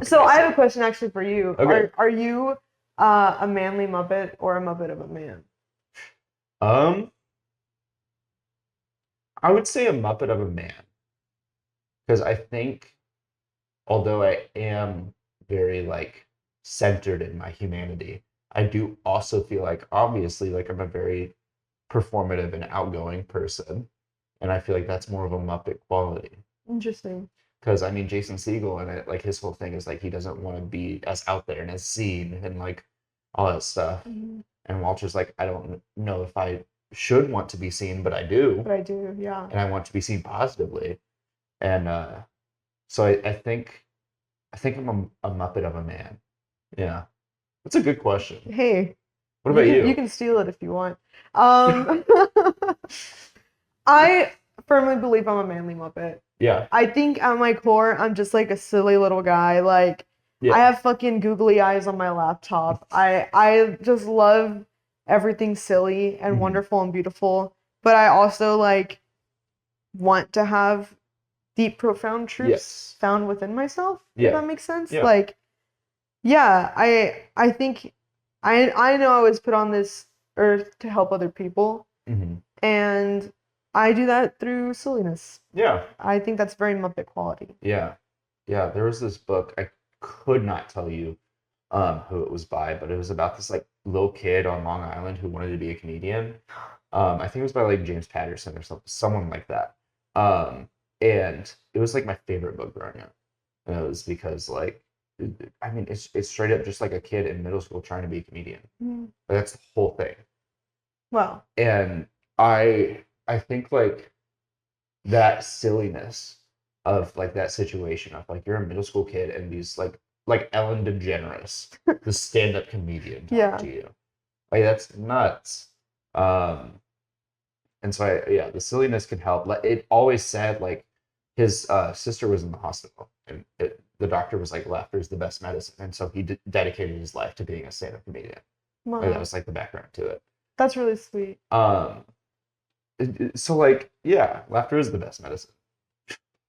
So I have a question actually for you. Okay. Are you a manly Muppet or a Muppet of a man? I would say a Muppet of a man. Because I think, although I am very like centered in my humanity, I do also feel like obviously like I'm a very performative and outgoing person. And I feel like that's more of a Muppet quality. Interesting. Because I mean, Jason Segel and it, like his whole thing is like he doesn't want to be as out there and as seen and like all that stuff. Mhm. And Walter's like, I don't know if I should want to be seen, but I do, But I do, yeah. and I want to be seen positively. And so I think I'm a Muppet of a man. Yeah, that's a good question. Hey, What about you you? can steal it if you want. Um, I firmly believe I'm a manly Muppet. Yeah, I think at my core, I'm just like a silly little guy. Like yeah, I have fucking googly eyes on my laptop. I just love everything silly and Mhm. wonderful and beautiful. But I also like want to have deep, profound truths Yes. found within myself, if Yeah. that makes sense. Yeah. Like, yeah, I think I know I was put on this earth to help other people, Hmm. and I do that through silliness. Yeah. I think that's very Muppet quality. Yeah. Yeah. There was this book, I could not tell you who it was by, but it was about this like little kid on Long Island who wanted to be a comedian. I think it was by like James Patterson or someone like that. Um, and it was like my favorite book growing up. And it was because like I mean it's straight up just like a kid in middle school trying to be a comedian. Mm. Like, that's the whole thing. Well, And I think like that silliness of like that situation of like you're a middle school kid and these like Ellen DeGeneres, the stand-up comedian, talk yeah. to you. Like that's nuts. Um, and so yeah, the silliness can help. Like it always said like his sister was in the hospital and the doctor was like laughter is the best medicine, and so he dedicated his life to being a stand-up comedian. Like that Wow. was like the background to it. That's really sweet. Um, so like yeah, laughter is the best medicine.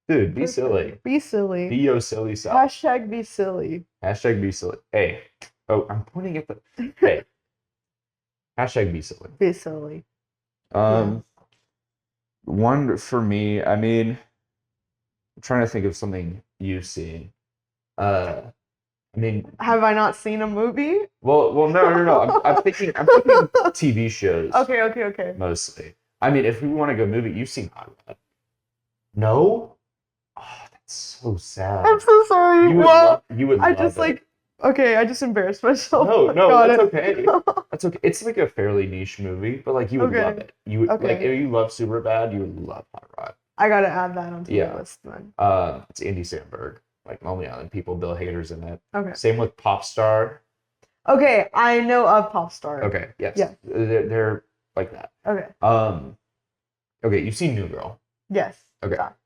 Dude, be silly. Perfect. Be silly. Be your silly self. Hashtag be silly. Hashtag be silly. Hey. Oh, I'm pointing at the. Hey. Hashtag be silly. Be silly. Um, one for me, I mean, I'm trying to think of something you've seen. I mean, Have I not seen a movie? well, no. I'm thinking TV shows Okay. mostly. I mean, if we want to go movie, you've seen Hot Rod. No? Oh, that's so sad. I'm so sorry. You would Well, you would I love just it. like okay, I just embarrassed myself. No, Got that's it. okay. That's okay. It's like a fairly niche movie, but like you would love Okay. it. You would like Okay. if you love Superbad, you would love Hot Rod. I gotta add that onto Yeah. the list then. It's Andy Samberg, like Lonely Island people, Bill Hader's in it. Okay. Same with Pop Star. Okay, I know of Pop Star. Okay, yes. Yeah. They're like that. Okay. Okay, you've seen New Girl. Yes. Okay. Stop.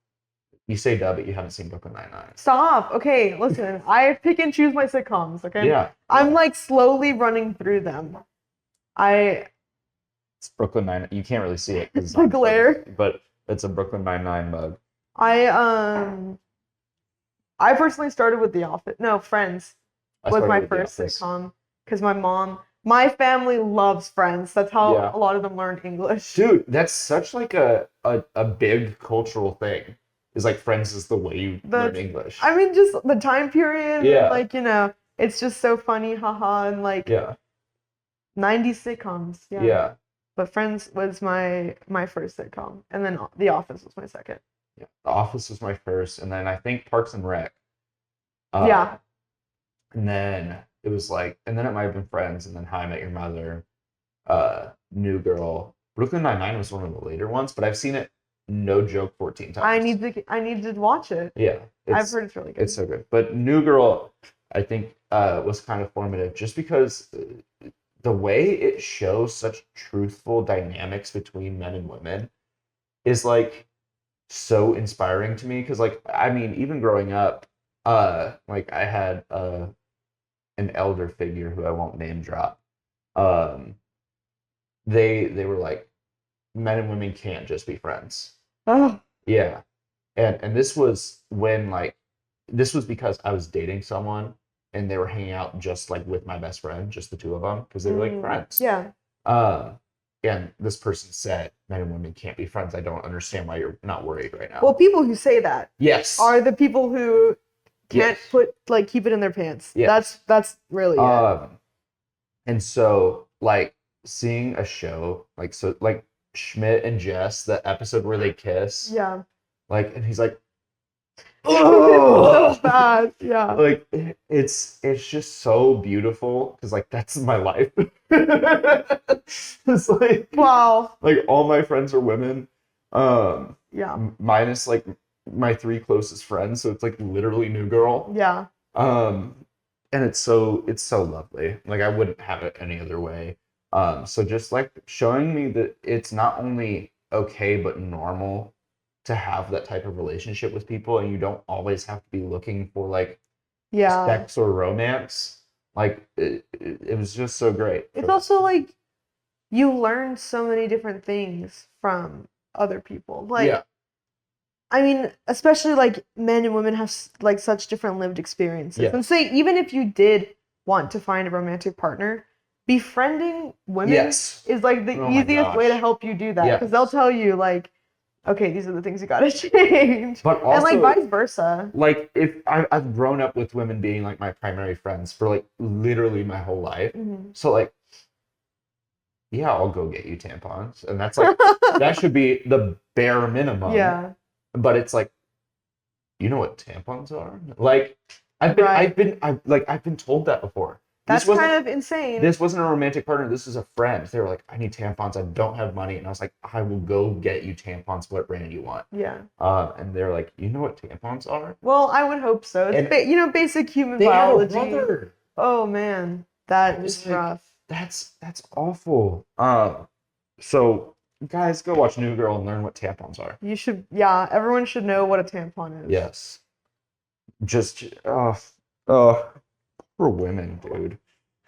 You say duh, but you haven't seen Brooklyn Nine-Nine. Stop. Okay, listen. I pick and choose my sitcoms, okay? Yeah. I'm like slowly running through them. It's Brooklyn Nine. You can't really see it because The glare. but it's a Brooklyn Nine-Nine mug. I personally started with The Office. No, Friends I was started my with The first Office. sitcom because my family loves Friends. That's how Yeah. a lot of them learned English. Dude, that's such like a big cultural thing. Is like Friends is the way you learn English. I mean, just the time period. Yeah. Like, it's just so funny, haha, and like Yeah. 90s sitcoms. Yeah. Yeah. But Friends was my first sitcom, and then The Office was my second. Yeah. The Office was my first, and then I think Parks and Rec. Yeah. And then it was like, and then it might have been Friends, and then How I Met Your Mother, New Girl. Brooklyn Nine-Nine was one of the later ones, but I've seen it, no joke, 14 times. I need to watch it. Yeah. I've heard it's really good. It's so good. But New Girl, I think, was kind of formative just because the way it shows such truthful dynamics between men and women is like so inspiring to me. Because like, I mean, even growing up, like I had an elder figure who I won't name drop. They were like, men and women can't just be friends. Oh, Yeah. And this was when like this was because I was dating someone and they were hanging out just like with my best friend, just the two of them, because they were like friends. yeah. And this person said men and women can't be friends. I don't understand why you're not worried right now. Well, people who say that Yes. are the people who can't Yes. keep it in their pants. Yes. That's really it. And so like seeing a show like Schmidt and Jess, the episode where they kiss, Yeah. like, and he's like, So Ugh! bad. Yeah. Like it's just so beautiful because like that's my life. It's Wow. like all my friends are women, Yeah. minus like my three closest friends, so it's like literally new girl. Yeah. Um, and it's so lovely. Like I wouldn't have it any other way. So just like showing me that it's not only okay but normal to have that type of relationship with people, and you don't always have to be looking for like Yeah. sex or romance. Like it was just so great for It's that. also like you learn so many different things from other people. Yeah. Like, I mean, especially like men and women have like such different lived experiences. Yeah. And say even if you did want to find a romantic partner, befriending women Yes. is like the Oh my easiest way to gosh. help you do that because they'll Yes. tell you like, okay, these are the things you gotta change, But and like also vice versa. like if I've grown up with women being like my primary friends for like literally my whole life. Mhm. So like yeah, I'll go get you tampons. And that's like that should be the bare minimum. Yeah, But it's like, you know what tampons are? Like right. I've been told that before. That's kind of insane. This wasn't a romantic partner, this is a friend. They were like, I need tampons, I don't have money. And I was like, I will go get you tampons, what brand you want. Yeah. And they're like, you know what tampons are? Well, I would hope so. It's And you know, basic human they have a biology. brother. Oh man, that I was is like, rough. that's awful. So guys, go watch New Girl and learn what tampons are. You should, yeah, everyone should know what a tampon is. Yes. Just uh for women, dude.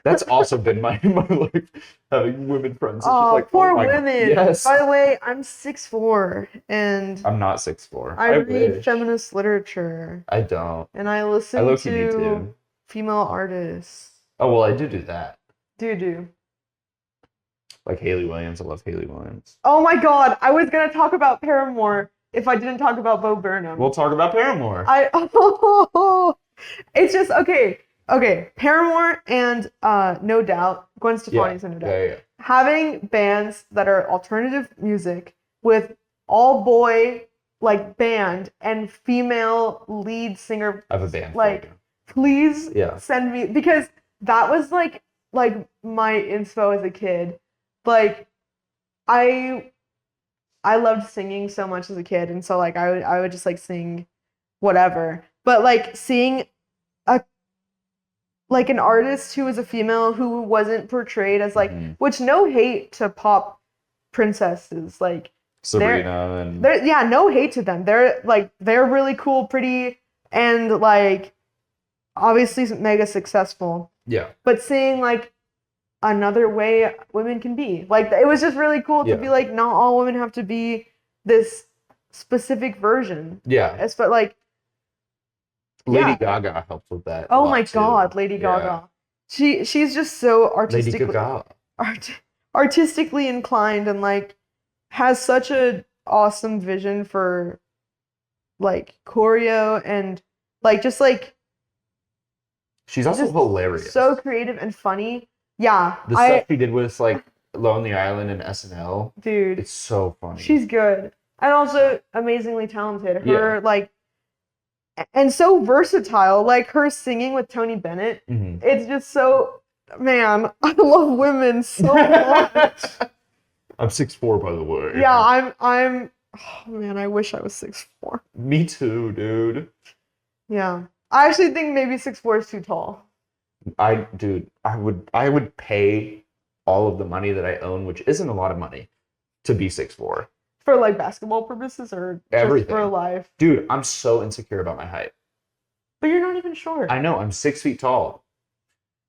That's also been my life, having women friends. It's just Oh, like, poor oh my women. yes. By the way, I'm 6'4", and I'm not 6'4". I read wish. feminist literature, I don't. and I I listen low-key need to to. female artists. Oh well, I do that. Do. Like Haley Williams. I love Haley Williams. Oh my God, I was gonna talk about Paramore if I didn't talk about Bo Burnham. We'll talk about Paramore. It's just okay. Okay, Paramore and No Doubt, Gwen Stefani's and No Doubt. Yeah. Having bands that are alternative music with all boy like band and female lead singer, I have a band. like please Yeah. send me, because that was like my inspo as a kid. Like I loved singing so much as a kid, and so like I would just like sing whatever. But like seeing a like an artist who was a female who wasn't portrayed as like, which no hate to pop princesses, like Sabrina and they're yeah, no hate to them. They're really cool, pretty, and like obviously mega successful. yeah. But seeing like another way women can be, like it was just really cool to be like, not all women have to be this specific version. Yeah. But like Lady Gaga helps with that. Oh my God, Lady Gaga. She's just so artistically inclined, and like has such a awesome vision for like choreo, and like just like she's also hilarious. So creative and funny. Yeah. The stuff she did with like Lonely Island and SNL. Dude. It's so funny. She's good. And also amazingly talented. Her like and so versatile. Like her singing with Tony Bennett. It's just so, man, I love women so much. I'm 6'4", by the way. Yeah, I'm oh man, I wish I was 6'4". Me too, dude. Yeah. I actually think maybe 6'4" is too tall. I would pay all of the money that I own, which isn't a lot of money, to be 6'4". For like basketball purposes or everything just for life? Dude, I'm so insecure about my height. But you're not even short. I know, I'm 6 feet tall.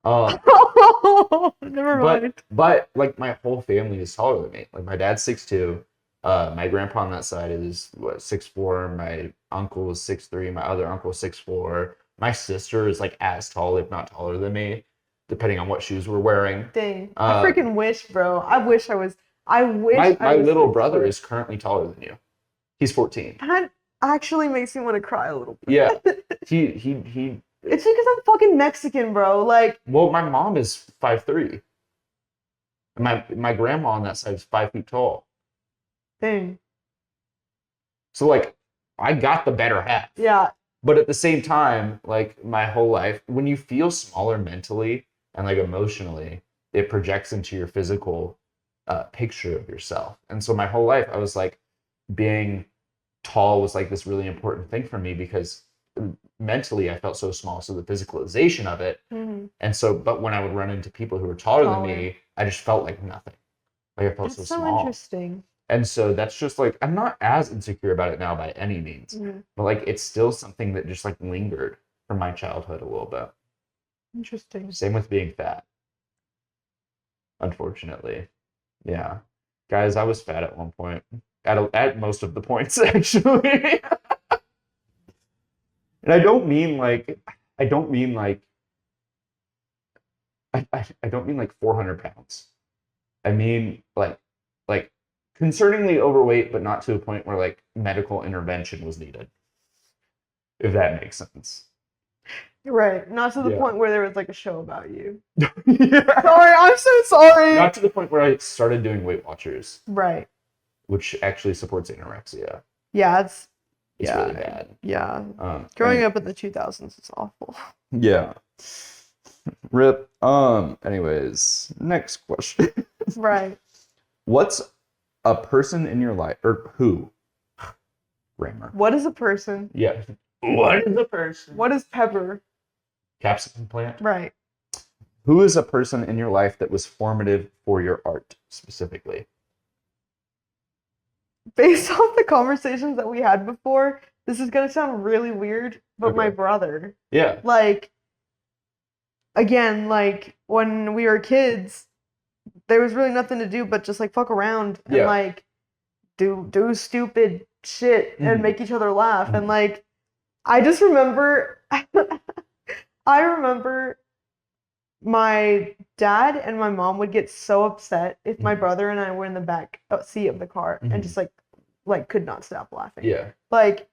Never mind. But like my whole family is taller than me. Like my dad's 6'2". My grandpa on that side is 6'4". My uncle is 6'3". My other uncle is 6'4". My sister is like as tall, if not taller than me, depending on what shoes we're wearing. Dang. I freaking wish, bro. I wish. My little brother is currently taller than you. He's 14. That actually makes me want to cry a little bit. Yeah. He It's because I'm fucking Mexican, bro. Like, well, my mom is 5'3". My grandma on that side is 5 feet tall. Dang. So like I got the better half. Yeah. But at the same time, like my whole life, when you feel smaller mentally and like emotionally, it projects into your physical picture of yourself. And so my whole life, I was like, being tall was like this really important thing for me because mentally I felt so small. So the physicalization of it. Mm-hmm. And so, but when I would run into people who were taller than Taller. me, I just felt like nothing. Like I felt That's so so small. interesting. And so that's just like, I'm not as insecure about it now by any means, Mm-hmm. but like it's still something that just like lingered from my childhood a little bit. Interesting. Same with being fat, unfortunately. Yeah. Guys, I was fat at one point. At most of the points, actually. And I don't mean like, I don't mean like 400 pounds. I mean like concerningly overweight, but not to a point where like medical intervention was needed, if that makes sense. Right. Not to the Yeah. point where there was like a show about you. Yeah. Sorry, I'm so sorry. Not to the point where I started doing Weight Watchers, Right. which actually supports anorexia. Yeah, It's really bad. Yeah. Growing and- up in the 2000s is awful. Yeah. Rip. Anyways, next question. Right. What's a person in your life, or who? Grammar. What is a person? Yeah. What is a person? What is pepper? Capsicum plant. Right. Who is a person in your life that was formative for your art specifically? Based off the conversations that we had before, this is gonna sound really weird, but my Okay. brother. Yeah. Like, again, like when we were kids, there was really nothing to do but just like fuck around and Yeah. like do stupid shit and Mhm. make each other laugh. And Mhm. like I just remember I remember my dad and my mom would get so upset if my Mhm. brother and I were in the back seat of the car Mhm. and just like could not stop laughing. Yeah. Like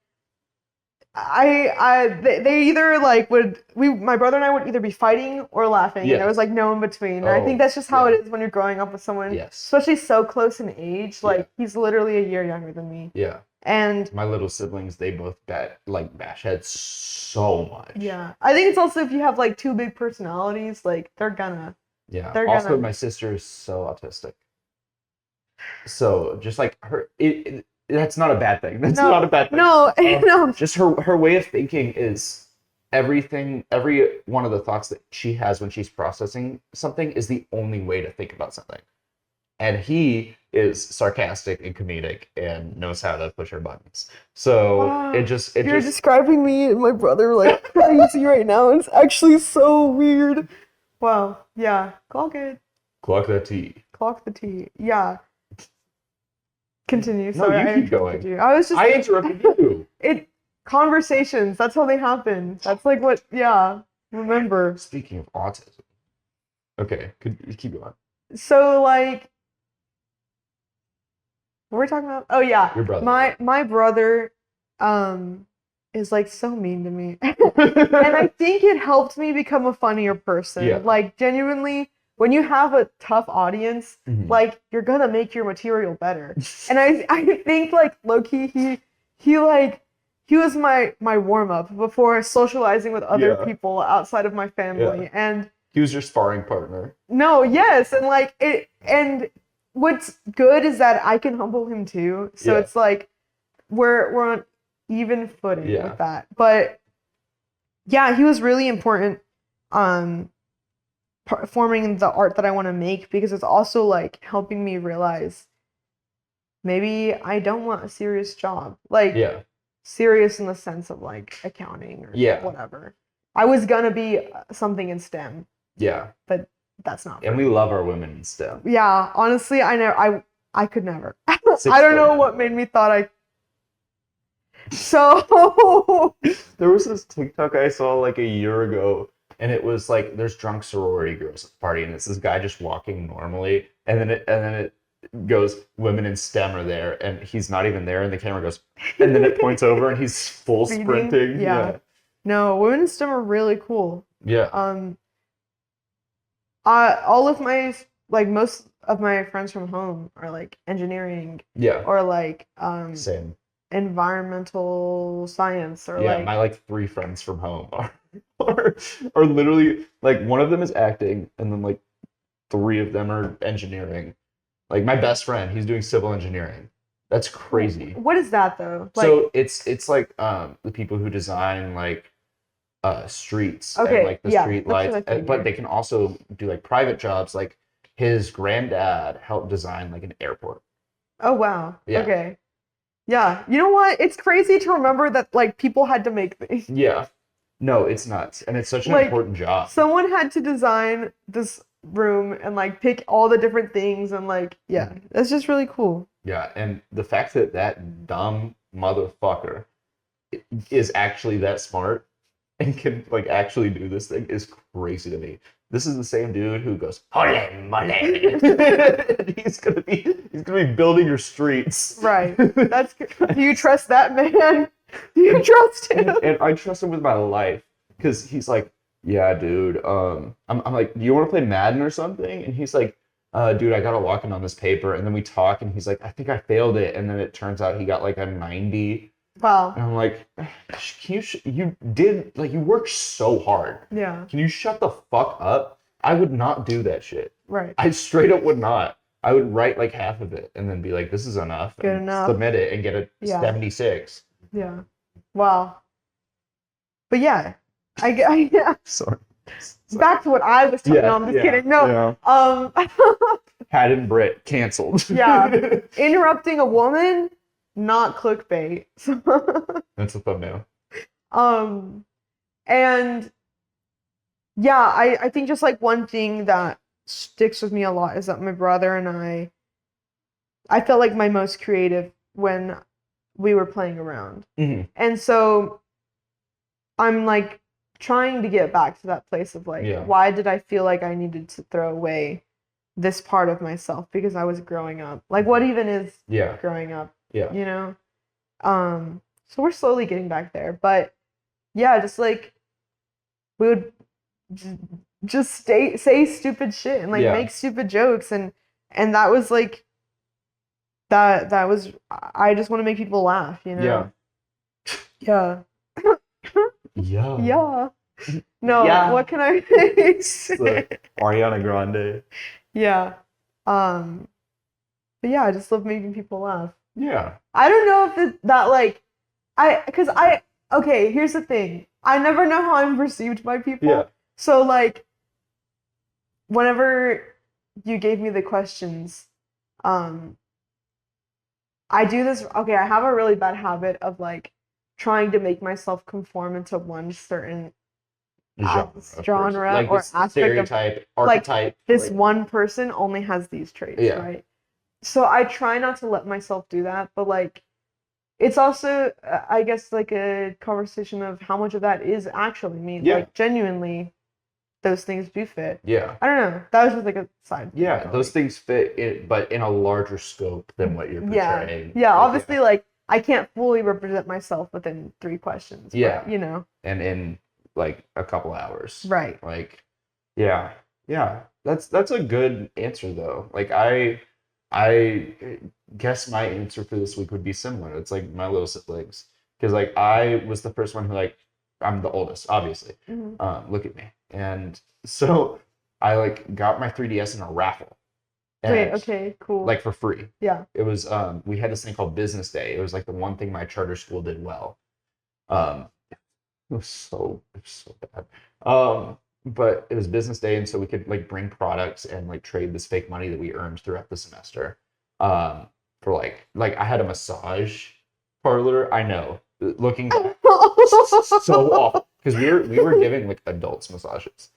they either like my brother and I would either be fighting or laughing, and Yeah. there was like no in between. And I think Oh, that's just how yeah. it is when you're growing up with someone, Yes. especially so close in age. Like Yeah. he's literally a year younger than me, Yeah. and My little siblings, they both bash heads so much. yeah, I think it's also if you have like two big personalities, like they're gonna. Yeah. They're Also, gonna- my sister is so autistic. So just like her, that's not a bad thing. That's No, not a bad thing. No, no. Just her way of thinking is everything. Every one of the thoughts that she has when she's processing something is the only way to think about something. And he is sarcastic and comedic and knows how to push her buttons. So Wow. it just You're describing me and my brother like crazy right now, and it's actually so weird. Wow. Yeah. Clock it. clock that T. Clock the T. Yeah. Continue. No, Sorry, you I keep interrupted going. you. I was just I interrupted you. conversations. That's how they happen. That's like what. Yeah. Remember. Speaking of autism. Okay, could you keep going? So like, what were we talking about? Oh yeah, Your brother. My brother, is like so mean to me, and I think it helped me become a funnier person. Yeah. Like genuinely, when you have a tough audience, Mhm. like you're gonna make your material better. And I think like low-key he was my warm up before socializing with other Yeah. people outside of my family. Yeah. And He was your sparring partner. no, yes, and like it, and what's good is that I can humble him too. So Yeah. it's like we're on even footing Yeah. with that. But yeah, he was really important forming the art that I want to make, because it's also like helping me realize maybe I don't want a serious job. Like Yeah. serious in the sense of like accounting or Yeah. whatever. I was gonna be something in STEM, Yeah. but that's not. And we love our women in STEM. Yeah, honestly, I could never. I 6 don't know foot what nine. made me thought I. So There was this TikTok I saw like a year ago, and it was like there's drunk sorority girls at the party, and it's this guy just walking normally, and then it goes, women in STEM are there, and he's not even there, and the camera goes, and then it points over, and he's full Speeding? sprinting. Yeah. No, women in STEM are really cool. Yeah. All of my most of my friends from home are like engineering Yeah. or like Same. environmental science or Yeah, like my like three friends from home are are literally like one of them is acting, and then like three of them are engineering. Like my best friend, he's doing civil engineering. That's crazy. what is that though? Like, So it's like the people who design like streets and okay, like the yeah, street that's what lights, I but figured. they can also do like private jobs. Like his granddad helped design like an airport. Oh wow. Yeah. Okay. Yeah. You know what? It's crazy to remember that like people had to make things. Yeah. No, it's nuts. And it's such an Like important job. someone had to design this room and like pick all the different things and like yeah, that's just really cool. Yeah, and the fact that that dumb motherfucker is actually that smart and can like actually do this thing is crazy to me. This is the same dude who goes, "Holy moly!" he's gonna be building your streets. Right. Do you trust that man? Do you trust him? And I trust him with my life because he's like, yeah, dude. I'm like, do you want to play Madden or something? And he's like, dude, I gotta lock in on this paper. And then we talk, and he's like, I think I failed it. And then it turns out he got like a 90. Wow. And I'm like, can you did like you worked so hard. Yeah. Can you shut the fuck up? I would not do that shit. Right. I straight up would not. I would write like half of it and then be like, this is enough. Good and enough. Submit it and get a Yeah. 76. Yeah. Wow. But yeah, yeah. Sorry. Back to what I was talking. No, I'm just kidding. No. Had and Brit canceled. Yeah. Interrupting a woman, not clickbait. That's the thumbnail. And yeah, I think just like one thing that sticks with me a lot is that my brother and I felt like my most creative when we were playing around. Mhm. And so I'm like trying to get back to that place of like, Yeah. why did I feel like I needed to throw away this part of myself because I was growing up? Like, what even is Yeah. growing up? Yeah. You know? So we're slowly getting back there. But yeah, just like we would just say stupid shit and like Yeah. make stupid jokes and that was like that was I just want to make people laugh, you know? Yeah. Yeah. Yeah. Yeah. No, Yeah. what can I say? Ariana Grande. Yeah. But yeah, I just love making people laugh. Yeah. I don't know if that like okay, here's the thing. I never know how I'm perceived by people. Yeah. So like whenever you gave me the questions, I do this okay, I have a really bad habit of like trying to make myself conform into one certain genre Like or this aspect of stereotype, archetype. this like, one person only has these traits, Yeah. right? So I try not to let myself do that, but like it's also I guess like a conversation of how much of that is actually me. Yeah. Like genuinely those things do fit. Yeah. I don't know. That was just like a side. Yeah. thing, Those like- things fit in, but in a larger scope than what you're portraying. Yeah, Like, obviously like I can't fully represent myself within 3 questions. Yeah. But, you know. And in like a couple hours. Right. Like, yeah. Yeah. That's a good answer though. Like I guess my answer for this week would be similar. It's like my little siblings. Because like I was the first one who like I'm the oldest, obviously. Mhm. Look at me. And so I like got my 3DS in a raffle. Wait, And, okay, cool. Like for free. Yeah. It was we had this thing called Business Day. It was like the one thing my charter school did well. It was so bad. But it was Business Day, and so we could like bring products and like trade this fake money that we earned throughout the semester. For like I had a massage parlor. I know, looking back, so awful because we were giving like adults massages.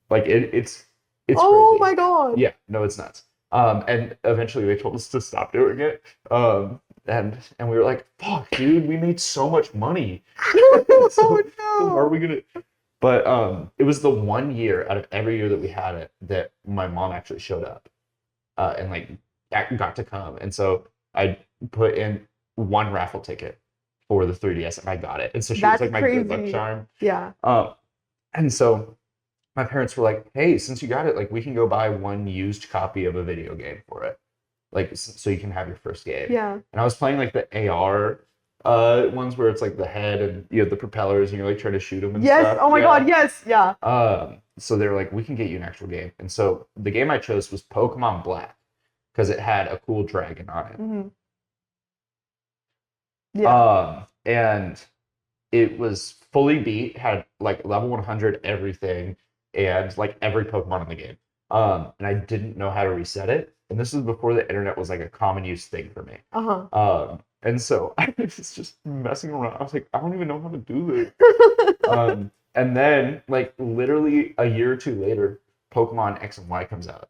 Like it's Oh crazy. my god. Yeah, no, it's nuts. And eventually they told us to stop doing it. And we were like, fuck, dude, we made so much money. So no. are we gonna? But it was the one year out of every year that we had it that my mom actually showed up, and like got to come. And so I put in one raffle ticket for the 3DS, and I got it. And so she was like my good luck crazy. charm. Yeah. And so my parents were like, hey, since you got it, like we can go buy one used copy of a video game for it. like so you can have your first game. Yeah. And I was playing like the AR ones where it's like the head and you have the propellers and you're like trying to shoot them and Yes. stuff. Oh my God. Yes. Yeah. So they're like, we can get you an actual game. And so the game I chose was Pokemon Black because it had a cool dragon on it. Mm-hmm. Yeah. And it was fully beat, had like level 100 everything, and like every Pokemon in the game. And I didn't know how to reset it. And this was before the internet was like a common use thing for me. Uh-huh. And so I was just messing around. I was like, I don't even know how to do this. And then like literally a year or two later, Pokemon X and Y comes out.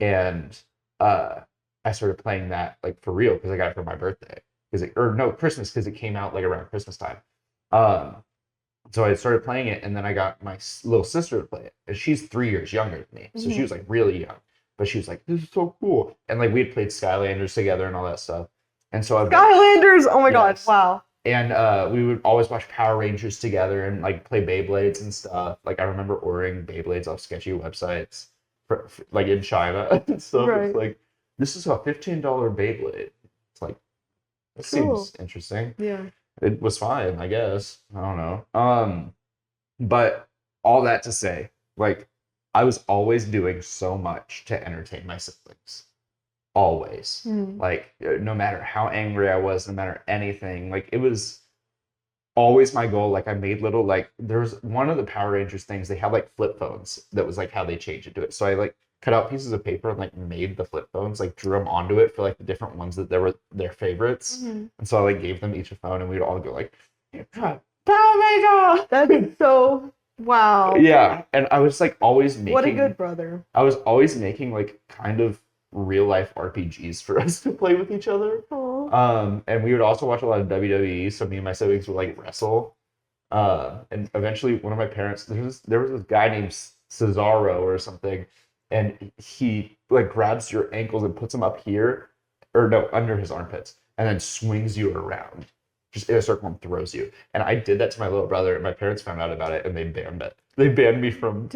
And I started playing that like for real because I got it for my birthday. Christmas because it came out like around Christmas time. So I started playing it, and then I got my little sister to play it, and she's 3 years younger than me, so she was like really young, but she was like, "This is so cool," and like we had played Skylanders together and all that stuff, and so Skylanders, oh my God, wow. And we would always watch Power Rangers together and like play Beyblades and stuff. Like I remember ordering Beyblades off sketchy websites, for like in China and stuff. Right. It's like this is a $15 Beyblade. It's like that seems interesting. Yeah. It was fine, I guess. I don't know. But all that to say, like, I was always doing so much to entertain my siblings. Always. Like, no matter how angry I was, no matter anything, like, it was always my goal. Like, I made little, like, there was one of the Power Rangers things, they had, like, flip phones. That was, like, how they changed it to it. So I, like, cut out pieces of paper and like made the flip phones, like drew them onto it for like the different ones that were their favorites. And so I like gave them each a phone and we'd all go like, Power Ranger! That's so wow. Yeah. And I was like always making, what a good brother. I was always making like kind of real life RPGs for us to play with each other. Aww. And we would also watch a lot of WWE, so me and my siblings would like wrestle. And eventually one of my parents, there was this guy named Cesaro or something, and he like grabs your ankles and puts them up here, or no, under his armpits, and then swings you around just in a circle and throws you. And I did that to my little brother, and my parents found out about it, and they banned it. They banned me from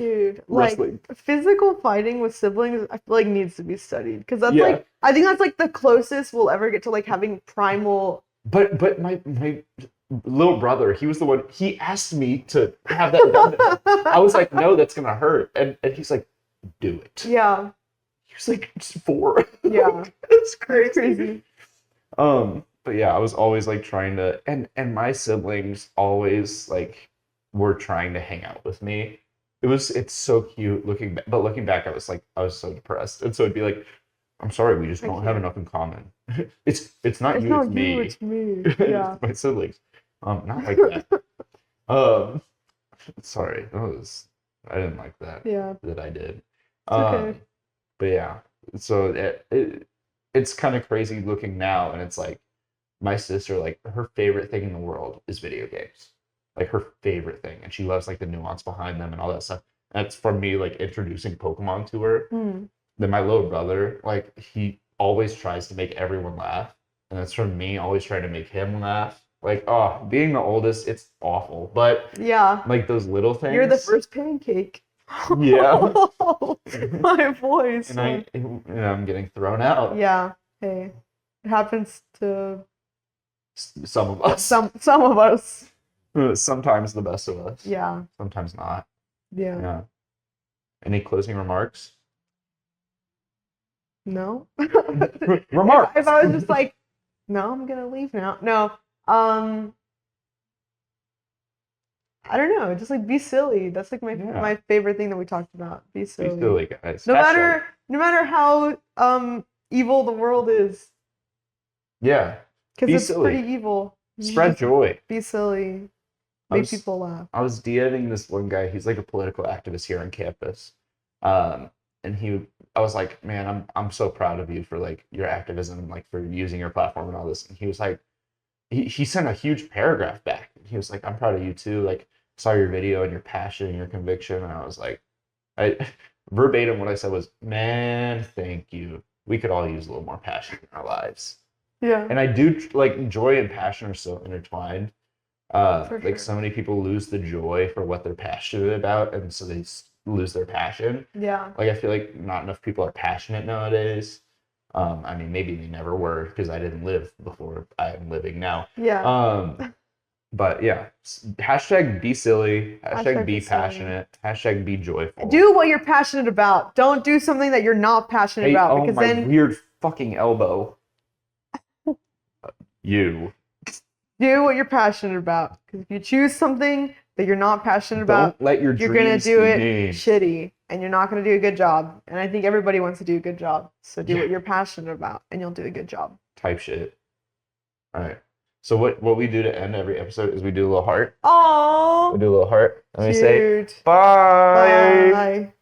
wrestling. Like physical fighting with siblings, I feel like needs to be studied because that's like I think that's like the closest we'll ever get to like having primal. But my little brother, he was the one. He asked me to have that done to him. I was like, no, that's gonna hurt, and he's like, do it. Yeah. He was like 4. Yeah. It's crazy. But yeah, I was always like trying to, and my siblings always like were trying to hang out with me. It's so cute looking back, but looking back, I was so depressed, and so it'd be like, I'm sorry, we just don't have enough in common. It's not it's you, not it's me. You, it's me. Yeah. It's my siblings. Not like that. Sorry, I didn't like that. Yeah. That I did. Okay. But yeah, so it's kind of crazy looking now, and it's like my sister, like her favorite thing in the world is video games, like her favorite thing, and she loves like the nuance behind them and all that stuff. That's from me like introducing Pokemon to her. Then my little brother, like he always tries to make everyone laugh, and that's from me always trying to make him laugh. Like, oh, being the oldest, it's awful, but yeah, like those little things. You're the first pancake. Yeah. My voice. And I'm getting thrown out. Yeah. Hey, it happens to some of us. Some of us. Sometimes the best of us. Yeah. Sometimes not. Yeah. Any closing remarks? No. Remarks. If I was just like, no, I'm gonna leave now. No. I don't know. Just like be silly. That's like my favorite thing that we talked about. Be silly. Be silly, guys. No matter how evil the world is. Yeah. Because it's silly. Pretty evil. Spread joy. Be silly. Make people laugh. I was DMing this one guy. He's like a political activist here on campus. And I was like, man, I'm so proud of you for like your activism, like for using your platform and all this. And he was like, he sent a huge paragraph back. He was like, I'm proud of you too. Like, saw your video and your passion and your conviction. And I was like, verbatim what I said was, man, thank you. We could all use a little more passion in our lives. Yeah. And I do like joy and passion are so intertwined. Like sure. So many people lose the joy for what they're passionate about, and so they lose their passion. Yeah. Like I feel like not enough people are passionate nowadays. I mean, maybe they never were because I didn't live before I am living now. Yeah. But yeah, hashtag be silly, hashtag Hashtag be be silly. passionate, hashtag be joyful. Do what you're passionate about. Don't do something that you're not passionate Hey, about oh because my then weird fucking elbow. You. do what you're passionate about. Because if you choose something that you're not passionate about, Don't let your you're gonna dreams do be it made. shitty, and you're not gonna do a good job. And I think everybody wants to do a good job. So do Yeah. what you're passionate about, and you'll do a good job. Type shit. All right. So what we do to end every episode is we do a little heart. Oh, We do a little heart. Let me say cute. bye. Bye.